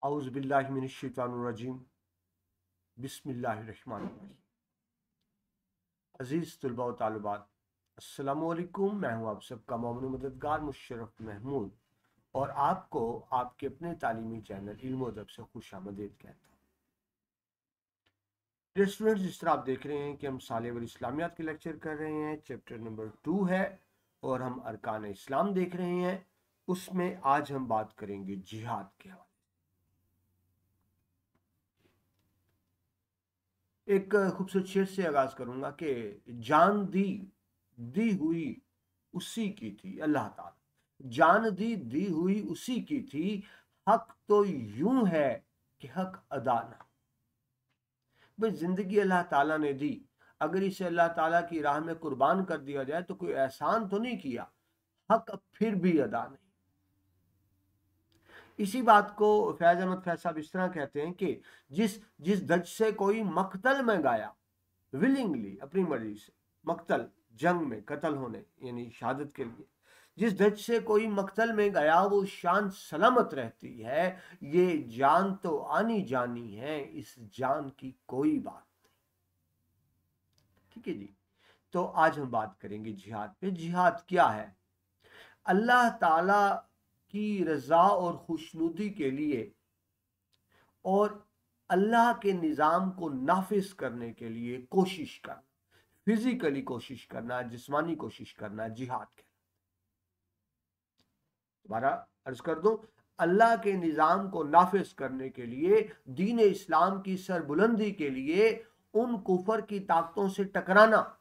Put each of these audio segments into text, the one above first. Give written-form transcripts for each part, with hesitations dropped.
औज़ु बिल्लाहि मिनश्शैतानिर्रजीम बिस्मिल्लाहिर्रहमानिर्रहीम। अजीज़ तलबा व तालिबात, अस्सलामु अलैकुम। मैं हूँ आप सबका मोमिन मददगार मुशर्रफ महमूद और आपको आपके अपने तालीमी चैनल इल्म व अदब से खुशामदीद कहता हूँ। डियर स्टूडेंट्स, जिस तरह आप देख रहे हैं कि हम साले वल इस्लामियात के लेक्चर कर रहे हैं, चैप्टर नंबर 2 है और हम अरकान इस्लाम देख रहे हैं। उसमें आज हम बात करेंगे जिहाद के हवाले। एक खूबसूरत शेर से आगाज करूंगा कि जान दी हुई उसी की थी अल्लाह ताला। जान दी हुई उसी की थी, हक तो यूं है कि हक अदा ना। भाई जिंदगी अल्लाह ताला ने दी, अगर इसे अल्लाह ताला की राह में कुर्बान कर दिया जाए तो कोई एहसान तो नहीं किया, हक फिर भी अदा नहीं। इसी बात को फैज अहमद फैज साहब इस तरह कहते हैं कि जिस जिस दज से कोई मकतल में गाया, विलिंगली अपनी मर्जी से, मकतल जंग में कत्ल होने यानी शहादत के लिए, जिस दज से कोई मकतल में गया वो शान सलामत रहती है। ये जान तो आनी जानी है, इस जान की कोई बात। ठीक है जी। तो आज हम बात करेंगे जिहाद पे। जिहाद क्या है? अल्लाह ताला की रजा और खुशनुदी के लिए और अल्लाह के निज़ाम को नाफिज करने के लिए कोशिश करना, फिजिकली कोशिश करना, जिस्मानी कोशिश करना, जिहाद कहलाता है। दोबारा अर्ज कर दूं, अल्लाह के निज़ाम को नाफिज करने के लिए, दीन इस्लाम की सरबुलंदी के लिए, उन कुफर की ताकतों से टकराना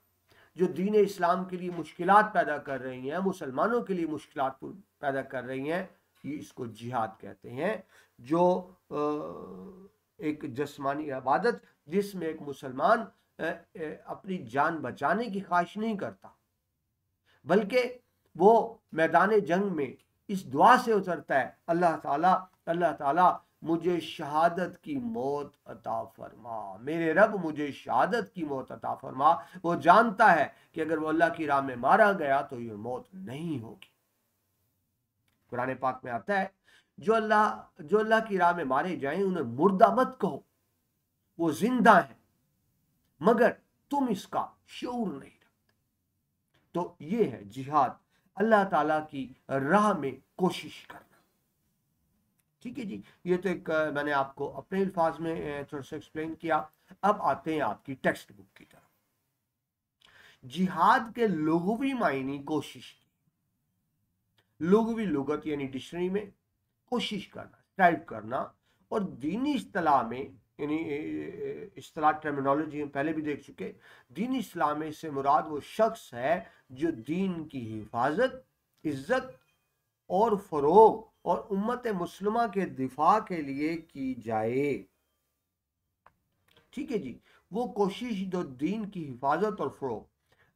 जो दीन इस्लाम के लिए मुश्किलात पैदा कर रही हैं, मुसलमानों के लिए मुश्किलात पैदा कर रही हैं, ये इसको जिहाद कहते हैं। जो एक जिस्मानी इबादत जिसमें एक मुसलमान अपनी जान बचाने की ख्वाहिश नहीं करता, बल्कि वो मैदान जंग में इस दुआ से उतरता है, अल्लाह ताला मुझे शहादत की मौत अता फरमा, मेरे रब मुझे शहादत की मौत अता फरमा। वो जानता है कि अगर वो अल्लाह की राह में मारा गया तो ये मौत नहीं होगी। कुरान पाक में आता है, जो अल्लाह की राह में मारे जाएं उन्हें मुर्दा मत कहो, वो जिंदा है मगर तुम इसका शऊर नहीं रखते। तो ये है जिहाद, अल्लाह ताला की राह में कोशिश करना। ठीक है जी। ये तो एक मैंने आपको अपने अल्फाज में थोड़ा सा एक्सप्लेन किया। अब आते हैं आपकी टेक्स्ट बुक की तरफ। जिहाद के लुग़वी मायने कोशिश, लुग़वी लुगत यानी डिक्शनरी में कोशिश करना, स्ट्राइव करना, और दीनी इस्तिलाह में यानी इस्तिलाह टर्मिनोलॉजी हम पहले भी देख चुके। दीनी इस्लाह में इससे मुराद वो शख्स है जो दीन की हिफाजत, इज्जत और फरोग और उम्मत मुस्लिमा के दिफा के लिए की जाए। ठीक है जी। वो कोशिश जो दीन की हिफाजत और फरोग,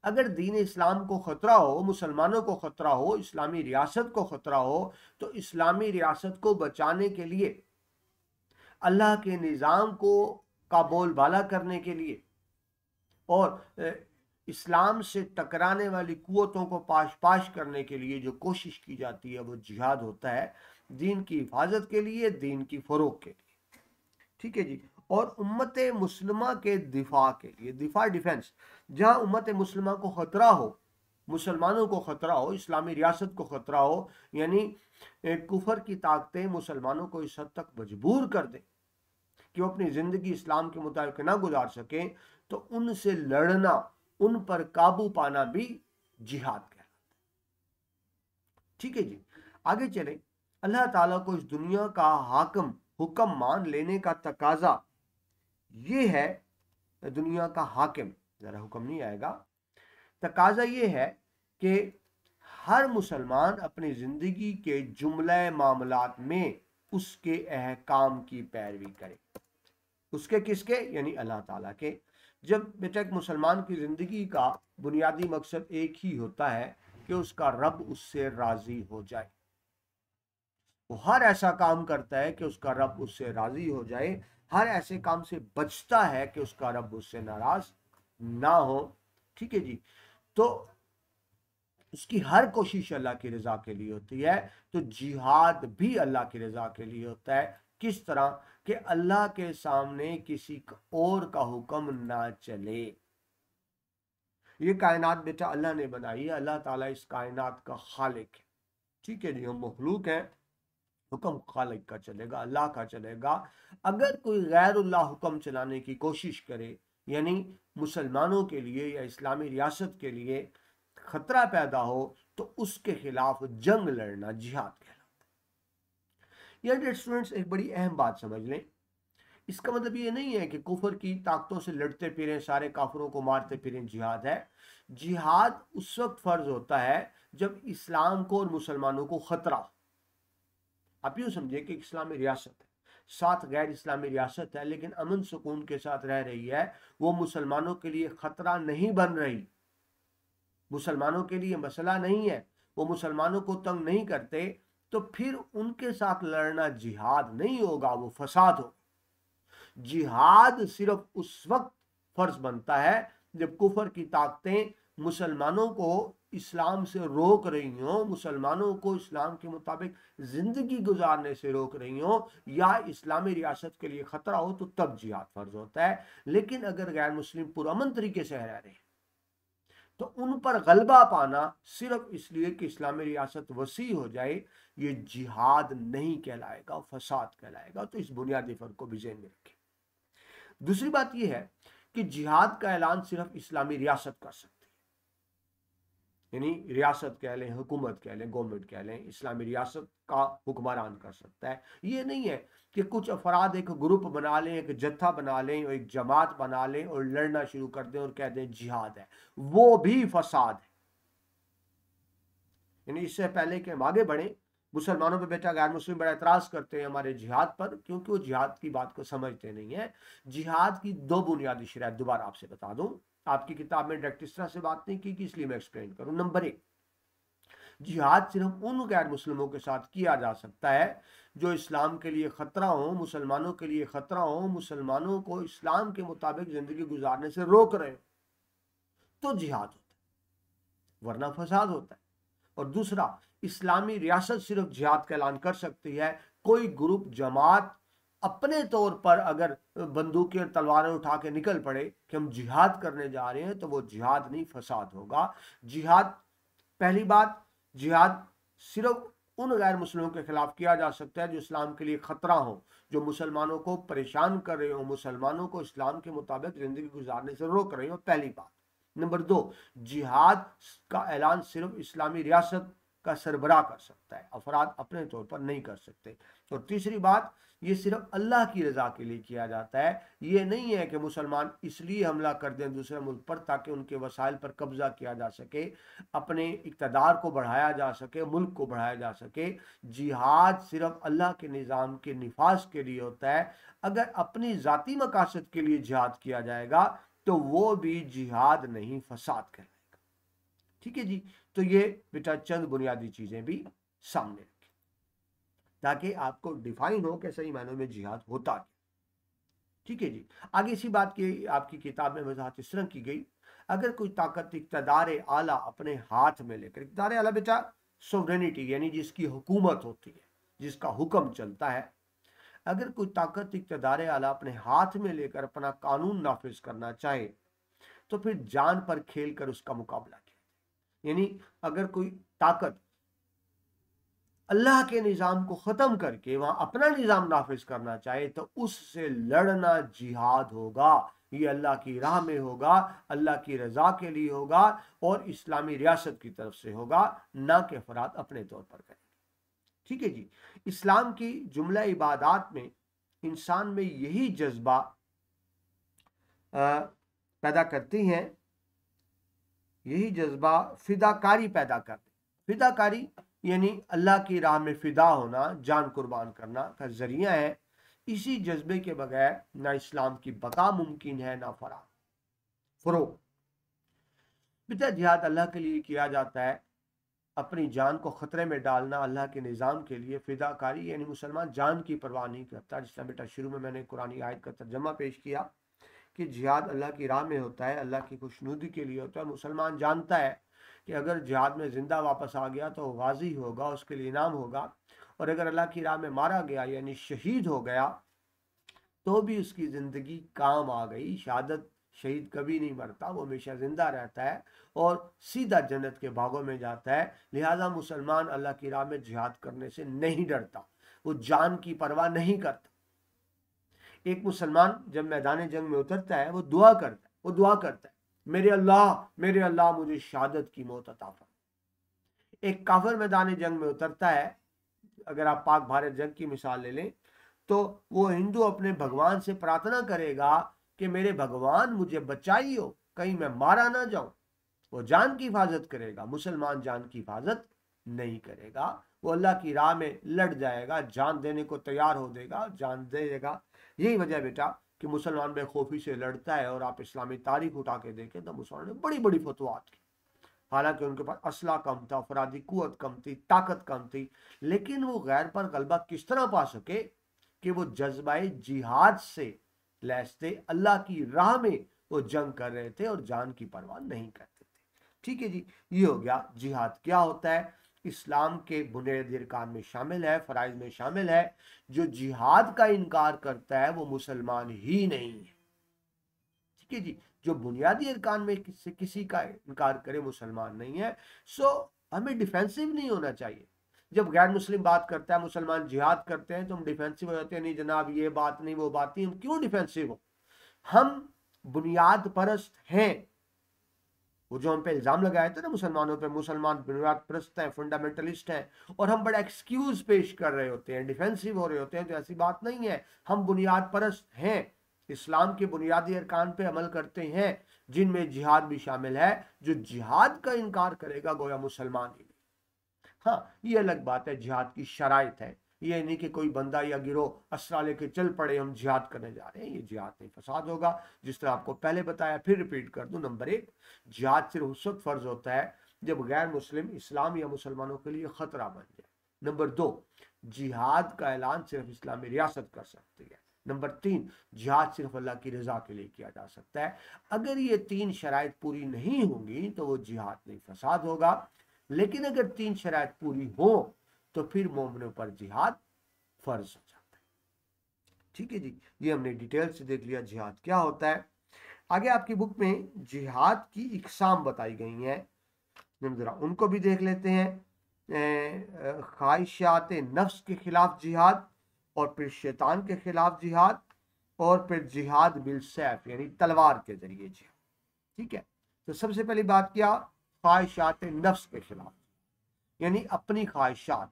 अगर दीन इस्लाम को खतरा हो, मुसलमानों को खतरा हो, इस्लामी रियासत को खतरा हो, तो इस्लामी रियासत को बचाने के लिए, अल्लाह के निज़ाम को का बोलबाला करने के लिए और इस्लाम से टकराने वाली कुव्वतों को पाश पाश करने के लिए जो कोशिश की जाती है वो जिहाद होता है, दीन की हिफाजत के लिए, दीन की फरोग के लिए। ठीक है जी। और उम्मत मुस्लिमा के दिफा के लिए, दिफा डिफेंस, जहां उम्मत मुस्लिमा को खतरा हो, मुसलमानों को खतरा हो, इस्लामी रियासत को खतरा हो, यानी कुफर की ताकतें मुसलमानों को इस हद तक मजबूर कर दें कि वो अपनी जिंदगी इस्लाम के मुताबिक ना गुजार सकें, तो उनसे लड़ना, उन पर काबू पाना भी जिहाद कहलाता है। ठीक है जी। आगे चले। अल्लाह ताला को इस दुनिया का हाकिम, हुक्म मान लेने का तकाजा ये है, दुनिया का हाकिम, जरा हुक्म नहीं आएगा, तकाजा ये है कि हर मुसलमान अपनी जिंदगी के जुमला मामलात में उसके अहकाम की पैरवी करे। उसके किसके? यानी अल्लाह ताला के। जब बेटा एक मुसलमान की जिंदगी का बुनियादी मकसद एक ही होता है कि उसका रब उससे राजी हो जाए, वो हर ऐसा काम करता है कि उसका रब उससे राजी हो जाए, हर ऐसे काम से बचता है कि उसका रब उससे नाराज ना हो। ठीक है जी। तो उसकी हर कोशिश अल्लाह की रजा के लिए होती है। तो जिहाद भी अल्लाह की रजा के लिए होता है, किस तरह कि अल्लाह के सामने किसी और का हुक्म ना चले। ये कायनात बेटा अल्लाह ने बनाई है, अल्लाह ताला इस कायनात का खालिक है। ठीक है जी, हम मखलूक हैं, हुक्म खालिक का चलेगा, अल्लाह का चलेगा। अगर कोई गैरुल्लाह हुक्म चलाने की कोशिश करे, यानी मुसलमानों के लिए या इस्लामी रियासत के लिए खतरा पैदा हो, तो उसके खिलाफ जंग लड़ना जिहाद कहलाता है। यार डियर स्टूडेंट्स, एक बड़ी अहम बात समझ लें, इसका मतलब ये नहीं है कि कुफर की ताकतों से लड़ते फिरें, सारे काफिरों को मारते फिरें जिहाद है। जिहाद उस वक्त फर्ज होता है जब इस्लाम को और मुसलमानों को खतरा हो। आप यूं समझिए कि इस्लामी रियासत है, साथ गैर इस्लामी रियासत है, लेकिन अमन सुकून के साथ रह रही है, वो मुसलमानों के लिए खतरा नहीं बन रही, मुसलमानों के लिए मसला नहीं है, वो मुसलमानों को तंग नहीं करते, तो फिर उनके साथ लड़ना जिहाद नहीं होगा, वो फसाद होगा। जिहाद सिर्फ उस वक्त फर्ज बनता है जब कुफर की ताकतें मुसलमानों को इस्लाम से रोक रही हो, मुसलमानों को इस्लाम के मुताबिक जिंदगी गुजारने से रोक रही हो, या इस्लामी रियासत के लिए खतरा हो, तो तब जिहाद फर्ज होता है। लेकिन अगर गैर मुस्लिम पुरअमन तरीके से रह रहे हैं, तो उन पर गलबा पाना सिर्फ इसलिए कि इस्लामी रियासत वसी हो जाए, ये जिहाद नहीं कहलाएगा, फसाद कहलाएगा। तो इस बुनियादी फर्क को भी ज़हन में रखें। दूसरी बात यह है कि जिहाद का ऐलान सिर्फ इस्लामी रियासत कर सकती है, यानी रियासत कह लें, हुकूमत कह लें, गवर्नमेंट कह लें, इस्लामी रियासत का हुक्मरान कर सकता है। ये नहीं है कि कुछ अफराद एक ग्रुप बना लें, एक जत्था बना लें और एक जमात बना लें और लड़ना शुरू कर दें और कह दें जिहाद है, वो भी फसाद है। यानी इससे पहले कि हम आगे बढ़े, मुसलमानों पे बेटा गैर मुस्लिम बड़ा एतराज करते हैं हमारे जिहाद पर, क्योंकि वो जिहाद की बात को समझते नहीं है। जिहाद की दो बुनियादी शराइत दोबारा आपसे बता दूं, आपकी किताब में डायरेक्ट इस तरह से बात नहीं की, इसलिए मैं एक्सप्लेन करूं। नंबर एक, जिहाद सिर्फ उन गैर मुस्लिमों के साथ किया जा सकता है जो इस्लाम के लिए खतरा हो, मुसलमानों के लिए खतरा हो, मुसलमानों को इस्लाम के मुताबिक जिंदगी गुजारने से रोक रहे हो, तो जिहाद होता है, वरना फसाद होता है। और दूसरा, इस्लामी रियासत सिर्फ जिहाद का ऐलान कर सकती है। कोई ग्रुप जमात अपने तौर पर अगर बंदूकें और तलवारें उठा के निकल पड़े कि हम जिहाद करने जा रहे हैं, तो वो जिहाद नहीं, फसाद होगा। जिहाद, पहली बात, जिहाद सिर्फ उन गैर मुस्लिमों के खिलाफ किया जा सकता है जो इस्लाम के लिए खतरा हो, जो मुसलमानों को परेशान कर रहे हो, मुसलमानों को इस्लाम के मुताबिक जिंदगी गुजारने से रोक रहे हो, पहली बात। नंबर दो, जिहाद का ऐलान सिर्फ इस्लामी रियासत का सरबराह कर सकता है, अफराद अपने तौर पर नहीं कर सकते। और तीसरी बात, ये सिर्फ अल्लाह की रजा के लिए किया जाता है। ये नहीं है कि मुसलमान इसलिए हमला कर दें दूसरे मुल्क पर ताकि उनके वसाइल पर कब्जा किया जा सके, अपने इक़्तिदार को बढ़ाया जा सके, मुल्क को बढ़ाया जा सके। जिहाद सिर्फ अल्लाह के निज़ाम के निफाज के लिए होता है। अगर अपनी ज़ाती मकासद के लिए जिहाद किया जाएगा तो वो भी जिहाद नहीं, फसाद कहलाएगा। ठीक है जी, तो ये बेटा चंद बुनियादी चीजें भी सामने रखें ताकि आपको डिफाइन हो कि सही मायनों में जिहाद होता क्या। ठीक है जी, आगे इसी बात की आपकी किताब में वजाहत इस तरह की गई, अगर कोई ताकत इक़्तिदार आला अपने हाथ में लेकर, इक़्तिदार आला बेटा सोवरेनिटी, यानी जिसकी हुकूमत होती है, जिसका हुक्म चलता है, अगर कोई ताकत इक़्तिदार आला अपने हाथ में लेकर अपना कानून नाफिज करना चाहे, तो फिर जान पर खेल कर उसका मुकाबला किया। यानी अगर कोई ताकत अल्लाह के निज़ाम को ख़त्म करके वहां अपना निज़ाम नाफिज करना चाहे, तो उससे लड़ना जिहाद होगा। ये अल्लाह की राह में होगा, अल्लाह की रजा के लिए होगा और इस्लामी रियासत की तरफ से होगा, ना कि अफराद अपने तौर पर करेंगे। ठीक है जी, इस्लाम की जुमला इबादात में इंसान में यही जज्बा पैदा करती हैं, यही जज्बा फिदाकारी पैदा करती। फिदाकारी यानी अल्लाह की राह में फिदा होना, जान कुर्बान करना का जरिया है। इसी जज्बे के बगैर ना इस्लाम की बका मुमकिन है, ना फरोग। बेटा जिहाद अल्लाह के लिए किया जाता है, अपनी जान को खतरे में डालना अल्लाह के निज़ाम के लिए। फिदाकारी यानी मुसलमान जान की परवाह नहीं करता, जिस तरह बेटा शुरू में मैंने कुरानी आयत का तर्जमा पेश किया कि जिहाद अल्लाह की राह में होता है, अल्लाह की खुशनुदी के लिए होता है। मुसलमान जानता है कि अगर जिहाद में जिंदा वापस आ गया तो गाजी होगा, उसके लिए इनाम होगा। और अगर अल्लाह की राह में मारा गया यानी शहीद हो गया तो भी उसकी जिंदगी काम आ गई। शहादत, शहीद कभी नहीं मरता, वो हमेशा जिंदा रहता है और सीधा जन्नत के बागों में जाता है। लिहाजा मुसलमान अल्लाह की राह में जिहाद करने से नहीं डरता, वो जान की परवाह नहीं करता। एक मुसलमान जब मैदान जंग में उतरता है वो दुआ करता है, मेरे अल्लाह मुझे शहादत की मौत अता फरमा। एक काफिर मैदान जंग में उतरता है, अगर आप पाक भारत जंग की मिसाल ले लें, तो वो हिंदू अपने भगवान से प्रार्थना करेगा कि मेरे भगवान मुझे बचाइयो, कहीं मैं मारा ना जाऊं। वो जान की हिफाजत करेगा। मुसलमान जान की हिफाजत नहीं करेगा, वो अल्लाह की राह में लड़ जाएगा, जान देने को तैयार हो देगा, जान देगा। यही वजह बेटा कि मुसलमान बेखौफी से लड़ता है। और आप इस्लामी तारीख उठा के देखें तो मुसलमान ने बड़ी बड़ी फतवात की, हालांकि उनके पास असला कम था, अफरादी कुव्वत कम थी, ताकत कम थी, लेकिन वो गैर पर गलबा किस तरह पा सके कि वो जज्बाए जिहाद से लैस थे, अल्लाह की राह में वो जंग कर रहे थे और जान की परवाह नहीं करते थे। ठीक है जी, ये हो गया जिहाद क्या होता है। इस्लाम के बुनियादी अरकान में शामिल है, फराइज में शामिल है। जो जिहाद का इनकार करता है वो मुसलमान ही नहीं है। ठीक है जी, जो बुनियादी अरकान में किसी का इनकार करे मुसलमान नहीं है। सो हमें डिफेंसिव नहीं होना चाहिए। जब गैर मुस्लिम बात करता है, मुसलमान जिहाद करते हैं, तो हम डिफेंसिव हो जाते हैं, नहीं जनाब ये बात नहीं वो बात नहीं। हम क्यों डिफेंसिव हो? हम बुनियाद परस्त हैं। वो जो हम पे इल्जाम लगाए थे ना मुसलमानों पे, मुसलमान बुनियाद परस्त हैं, फंडामेंटलिस्ट हैं, और हम बड़ा एक्सक्यूज पेश कर रहे होते हैं, डिफेंसिव हो रहे होते हैं, तो ऐसी बात नहीं है। हम बुनियाद परस्त हैं, इस्लाम के बुनियादी अरकान पे अमल करते हैं, जिनमें जिहाद भी शामिल है। जो जिहाद का इनकार करेगा गोया मुसलमान ही नहीं। हाँ, ये अलग बात है, जिहाद की शराइत है। ये नहीं कि कोई बंदा या गिरोह असला लेके चल पड़े हम जिहाद करने जा रहे हैं, ये जिहाद नहीं, फसाद होगा। जिस तरह आपको पहले बताया, फिर रिपीट कर दूं। नंबर 1, जिहाद सिर्फ उस वक्त फर्ज होता है जब गैर मुस्लिम इस्लाम या मुसलमानों के लिए खतरा बन जाए। नंबर 2, जिहाद का ऐलान सिर्फ इस्लामी रियासत कर सकती है। नंबर 3, जिहाद सिर्फ अल्लाह की रजा के लिए किया जा सकता है। अगर ये 3 शराइत पूरी नहीं होंगी तो वो जिहाद नहीं, फसाद होगा। लेकिन अगर 3 शराइत पूरी हो तो फिर मोमिनों पर जिहाद फर्ज हो जाता है। ठीक है जी, ये हमने डिटेल से देख लिया जिहाद क्या होता है। आगे आपकी बुक में जिहाद की इकसाम बताई गई हैं, हम जरा उनको भी देख लेते हैं। ख्वाहिशात नफ्स के खिलाफ जिहाद, और फिर शैतान के खिलाफ जिहाद, और फिर जिहाद बिल सैफ यानी तलवार के जरिए जिहाद। ठीक है, तो सबसे पहली बात क्या, ख्वाहिशात नफ्स के खिलाफ, यानी अपनी ख्वाहिशात।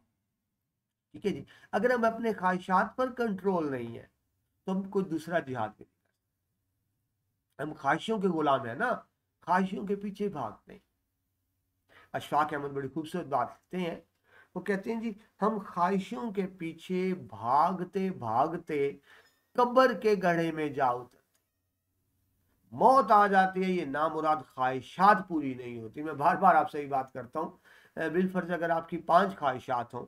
ठीक है जी, अगर हम अपने ख्वाहिशात पर कंट्रोल नहीं है तो हम कोई दूसरा जिहाद नहीं कर। हम ख्वाहिशों के गुलाम है ना, ख्वाहिशों के पीछे भागते हैं। अशफाक अहमद बड़ी खूबसूरत बात कहते हैं, वो कहते हैं जी, हम ख्वाहिशों के पीछे भागते भागते कब्र के गड्ढे में जा उतरते, मौत आ जाती है, ये नामुराद ख्वाहिशात पूरी नहीं होती। मैं बार बार आपसे ही बात करता हूँ, बिलफर्ज अगर आपकी 5 ख्वाहिशात हों,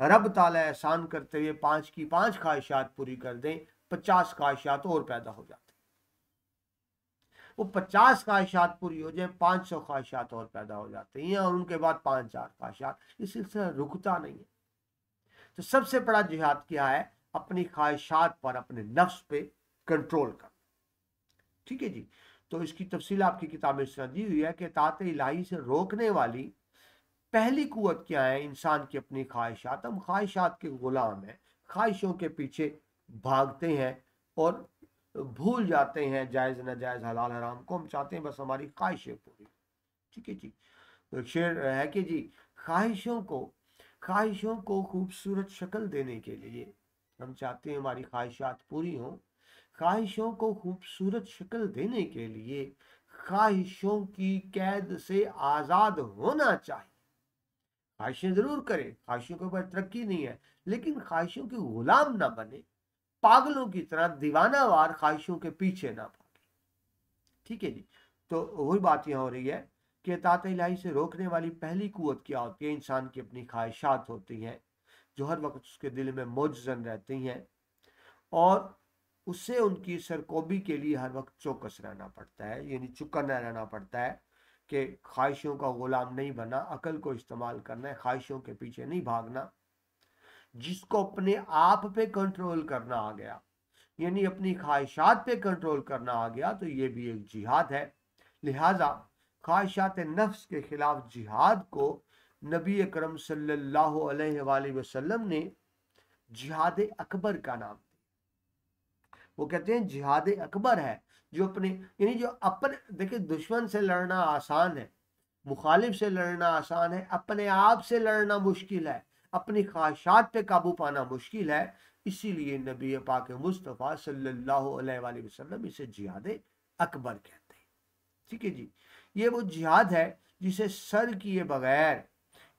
रब ताला एहसान करते हुए 5 की 5 ख्वाहिशात पूरी कर दें, 50 ख्वाहिशात और पैदा हो जाती। वो 50 ख्वाहिशात पूरी हो जाए, 500 ख्वाहिशात और पैदा हो जाती हैं, और उनके बाद 5-4 ख्वाहिशात, इस सिलसिला रुकता नहीं है। तो सबसे बड़ा जिहाद क्या है, अपनी ख्वाहिशात पर, अपने नफ्स पे कंट्रोल करना। ठीक है जी, तो इसकी तफसील आपकी किताब में दी हुई है कि ताते इलाही से रोकने वाली पहली कुव्वत क्या है, इंसान की अपनी ख्वाहिशात। हम ख्वाहिशात के गुलाम हैं, ख्वाहिशों के पीछे भागते हैं और भूल जाते हैं जायज़ नाजायज़ हलाल हराम को। हम चाहते हैं बस हमारी ख्वाहिशें पूरी। ठीक है जी, तो शेर है कि जी, ख्वाहिशों को खूबसूरत शक्ल देने के लिए हम चाहते हैं हमारी ख्वाहिशात पूरी हों। ख्वाहिशों को खूबसूरत शक्ल देने के लिए ख्वाहिशों की कैद से आज़ाद होना चाहिए। ख्वाहिशें जरूर करें, ख्वाहिशों के ऊपर तरक्की नहीं है, लेकिन ख्वाहिशों के गुलाम ना बने, पागलों की तरह दीवानावार ख्वाहिशों के पीछे ना भागे। ठीक है जी, तो वही बात यहाँ हो रही है कि अताअत इलाही से रोकने वाली पहली कुव्वत क्या होती है, इंसान की अपनी ख्वाहिशात होती हैं, जो हर वक्त उसके दिल में मौजूद रहती हैं, और उससे उनकी सरकोबी के लिए हर वक्त चौकस रहना पड़ता है, यानी चौकन्ना रहना पड़ता है कि ख्वाहिशों का गुलाम नहीं बना, अकल को इस्तेमाल करना है, ख्वाहिशों के पीछे नहीं भागना। जिसको अपने आप पे कंट्रोल करना आ गया, यानी अपनी ख्वाहिशात पे कंट्रोल करना आ गया, तो ये भी एक जिहाद है। लिहाजा ख्वाहिशात नफ्स के खिलाफ जिहाद को नबी अकरम सल्लल्लाहु अलैहि वसल्लम ने जिहाद अकबर का नाम दिया। वो कहते हैं जिहाद अकबर है जो अपने, यानी जो अपन, देखिए दुश्मन से लड़ना आसान है, मुखालिफ से लड़ना आसान है, अपने आप से लड़ना मुश्किल है, अपनी ख्वाहिशात पे काबू पाना मुश्किल है। इसीलिए नबी पाक मुस्तफ़ा सल्लल्लाहु अलैहि वसल्लम इसे जिहाद अकबर कहते हैं। ठीक है जी, ये वो जिहाद है जिसे सर किए बगैर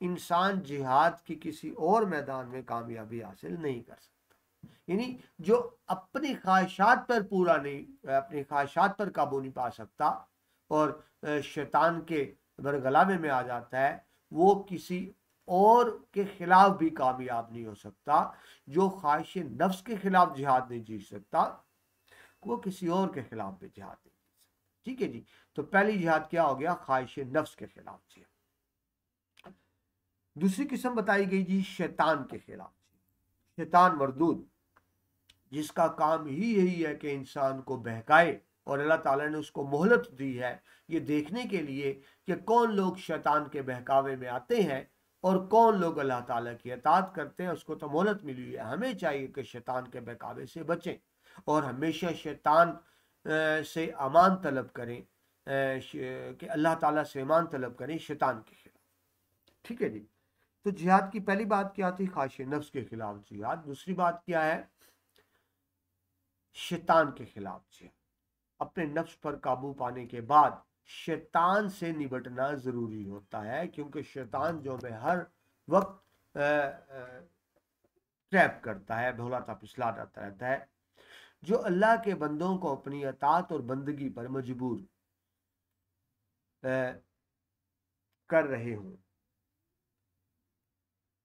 इंसान जिहाद की किसी और मैदान में कामयाबी हासिल नहीं कर सकता। यानी जो अपनी ख्वाहिशात पर पूरा नहीं, अपनी ख्वाहिशात पर काबू नहीं पा सकता और शैतान के बरगलावे में आ जाता है, वो किसी और के खिलाफ भी कामयाब नहीं हो सकता। जो ख्वाहिश नफ्स के खिलाफ जिहाद नहीं जीत सकता, वो किसी और के खिलाफ भी जिहाद नहीं जीत सकता। ठीक है जी, तो पहली जिहाद क्या हो गया? ख्वाहिश नफ्स के खिलाफ जिहाद। दूसरी किस्म बताई गई जी शैतान के खिलाफ। शैतान मरदूद, जिसका काम ही यही है कि इंसान को बहकाए, और अल्लाह ताला ने उसको मोहलत दी है ये देखने के लिए कि कौन लोग शैतान के बहकावे में आते हैं और कौन लोग अल्लाह ताला की इताअत करते हैं। उसको तो मोहलत मिली हुई है। हमें चाहिए कि शैतान के बहकावे से बचें और हमेशा शैतान से अमान तलब करें, कि अल्लाह ताला से अमान तलब करें शैतान के खिलाफ। ठीक है जी, तो जिहाद की पहली बात क्या थी? ख्वाहिश नफ्स के खिलाफ जिहाद। दूसरी बात क्या है? शैतान के खिलाफ जिहाद। अपने नफ्स पर काबू पाने के बाद शैतान से निपटना जरूरी होता है, क्योंकि शैतान जो हमें हर वक्त ट्रैप करता है, भौलाता फिसलाता रहता है। जो अल्लाह के बंदों को अपनी अतात और बंदगी पर मजबूर कर रहे हों।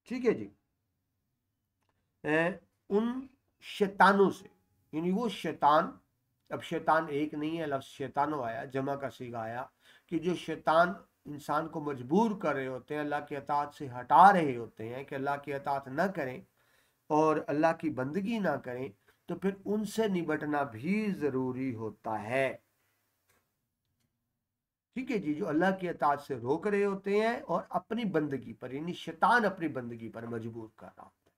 ठीक है जी, उन शैतानों से, यानी वो शैतान, अब शैतान एक नहीं है, लफ्ज़ शैतानों आया, जमा का सीगा आया, कि जो शैतान इंसान को मजबूर कर रहे होते हैं, अल्लाह की अतात से हटा रहे होते हैं कि अल्लाह की अतात ना करें और अल्लाह की बंदगी ना करें, तो फिर उनसे निपटना भी ज़रूरी होता है। ठीक है जी, जो अल्लाह की अतात से रोक रहे होते हैं और अपनी बंदगी पर, यानी शैतान अपनी बंदगी पर मजबूर कर रहा होता है।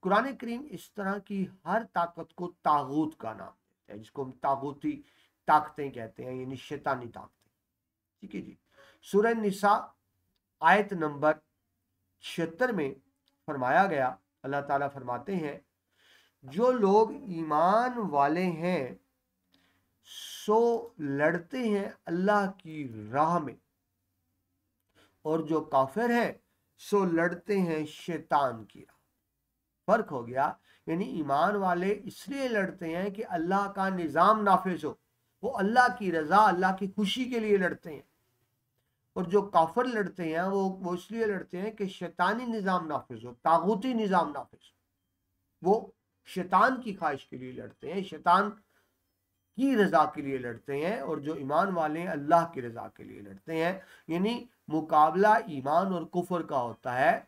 कुरान करीम इस तरह की हर ताकत को तागूत का नाम देता है, जिसको हम तागूती ताकतें कहते हैं, यानी शैतानी ताकतें। ठीक है जी, सूरह निसा आयत नंबर 76 में फरमाया गया, अल्लाह ताला फरमाते हैं, जो लोग ईमान वाले हैं सो लड़ते हैं अल्लाह की राह में, और जो काफिर है सो लड़ते हैं शैतान की राह। फर्क हो गया, यानी ईमान वाले इसलिए लड़ते हैं कि अल्लाह का निज़ाम नाफिज हो, वो अल्लाह की रजा, अल्लाह की खुशी के लिए लड़ते हैं। और जो काफिर लड़ते हैं वो इसलिए लड़ते हैं कि शैतानी निज़ाम नाफिज हो, तागूती निज़ाम नाफिज हो। वो शैतान की ख्वाहिश के लिए लड़ते हैं, शैतान की रजा के लिए लड़ते हैं। और जो ईमान वाले हैं अल्लाह की रजा के लिए लड़ते हैं। यानी मुकाबला ईमान और कुफर का होता है,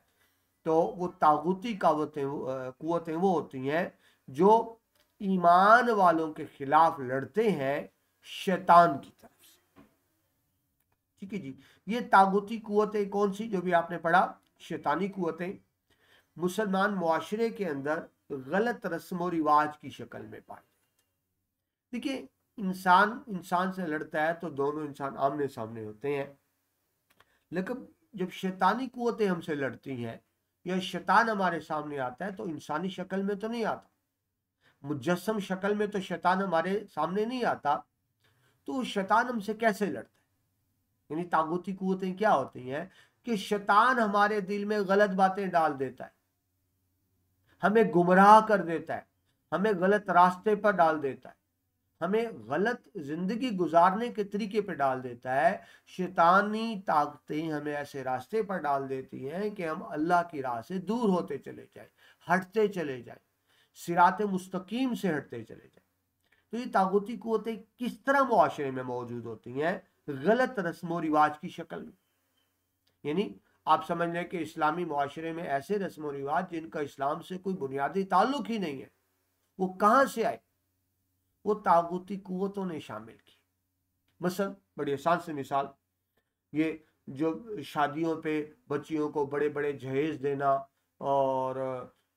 तो वो तागूती कुव्वतें वो होती हैं जो ईमान वालों के खिलाफ लड़ते हैं शैतान की तरफ से। ठीक है जी, ये तागूती कुव्वतें कौन सी, जो भी आपने पढ़ा, शैतानी कुव्वतें मुसलमान मुआशरे के अंदर गलत रस्म और रिवाज की शक्ल में पाई जाती। देखिए, इंसान इंसान से लड़ता है तो दोनों इंसान आमने सामने होते हैं, लेकिन जब शैतानी कुव्वतें हमसे लड़ती हैं या शैतान हमारे सामने आता है, तो इंसानी शक्ल में तो नहीं आता, मुजस्सम शक्ल में तो शैतान हमारे सामने नहीं आता। तो शैतान हमसे कैसे लड़ता है? यानी तागूती कुव्वतें क्या होती हैं कि शैतान हमारे दिल में गलत बातें डाल देता है, हमें गुमराह कर देता है, हमें गलत रास्ते पर डाल देता है, हमें गलत जिंदगी गुजारने के तरीके पर डाल देता है। शैतानी ताकतें हमें ऐसे रास्ते पर डाल देती हैं कि हम अल्लाह की राह से दूर होते चले जाएं, हटते चले जाएं, सिरात मुस्तकीम से हटते चले जाएं। तो ये तागूती कुव्वतें किस तरह मुआशरे में मौजूद होती हैं? गलत रस्म व रिवाज की शक्ल में। यानी आप समझ लें कि इस्लामी मुआशरे में ऐसे रस्म और रिवाज जिनका इस्लाम से कोई बुनियादी ताल्लुक ही नहीं है, वो कहाँ से आए? वो तागूती कुव्वतों ने शामिल की। मसलन बड़ी आसान सी मिसाल, ये जो शादियों पे बच्चियों को बड़े बड़े जहेज देना और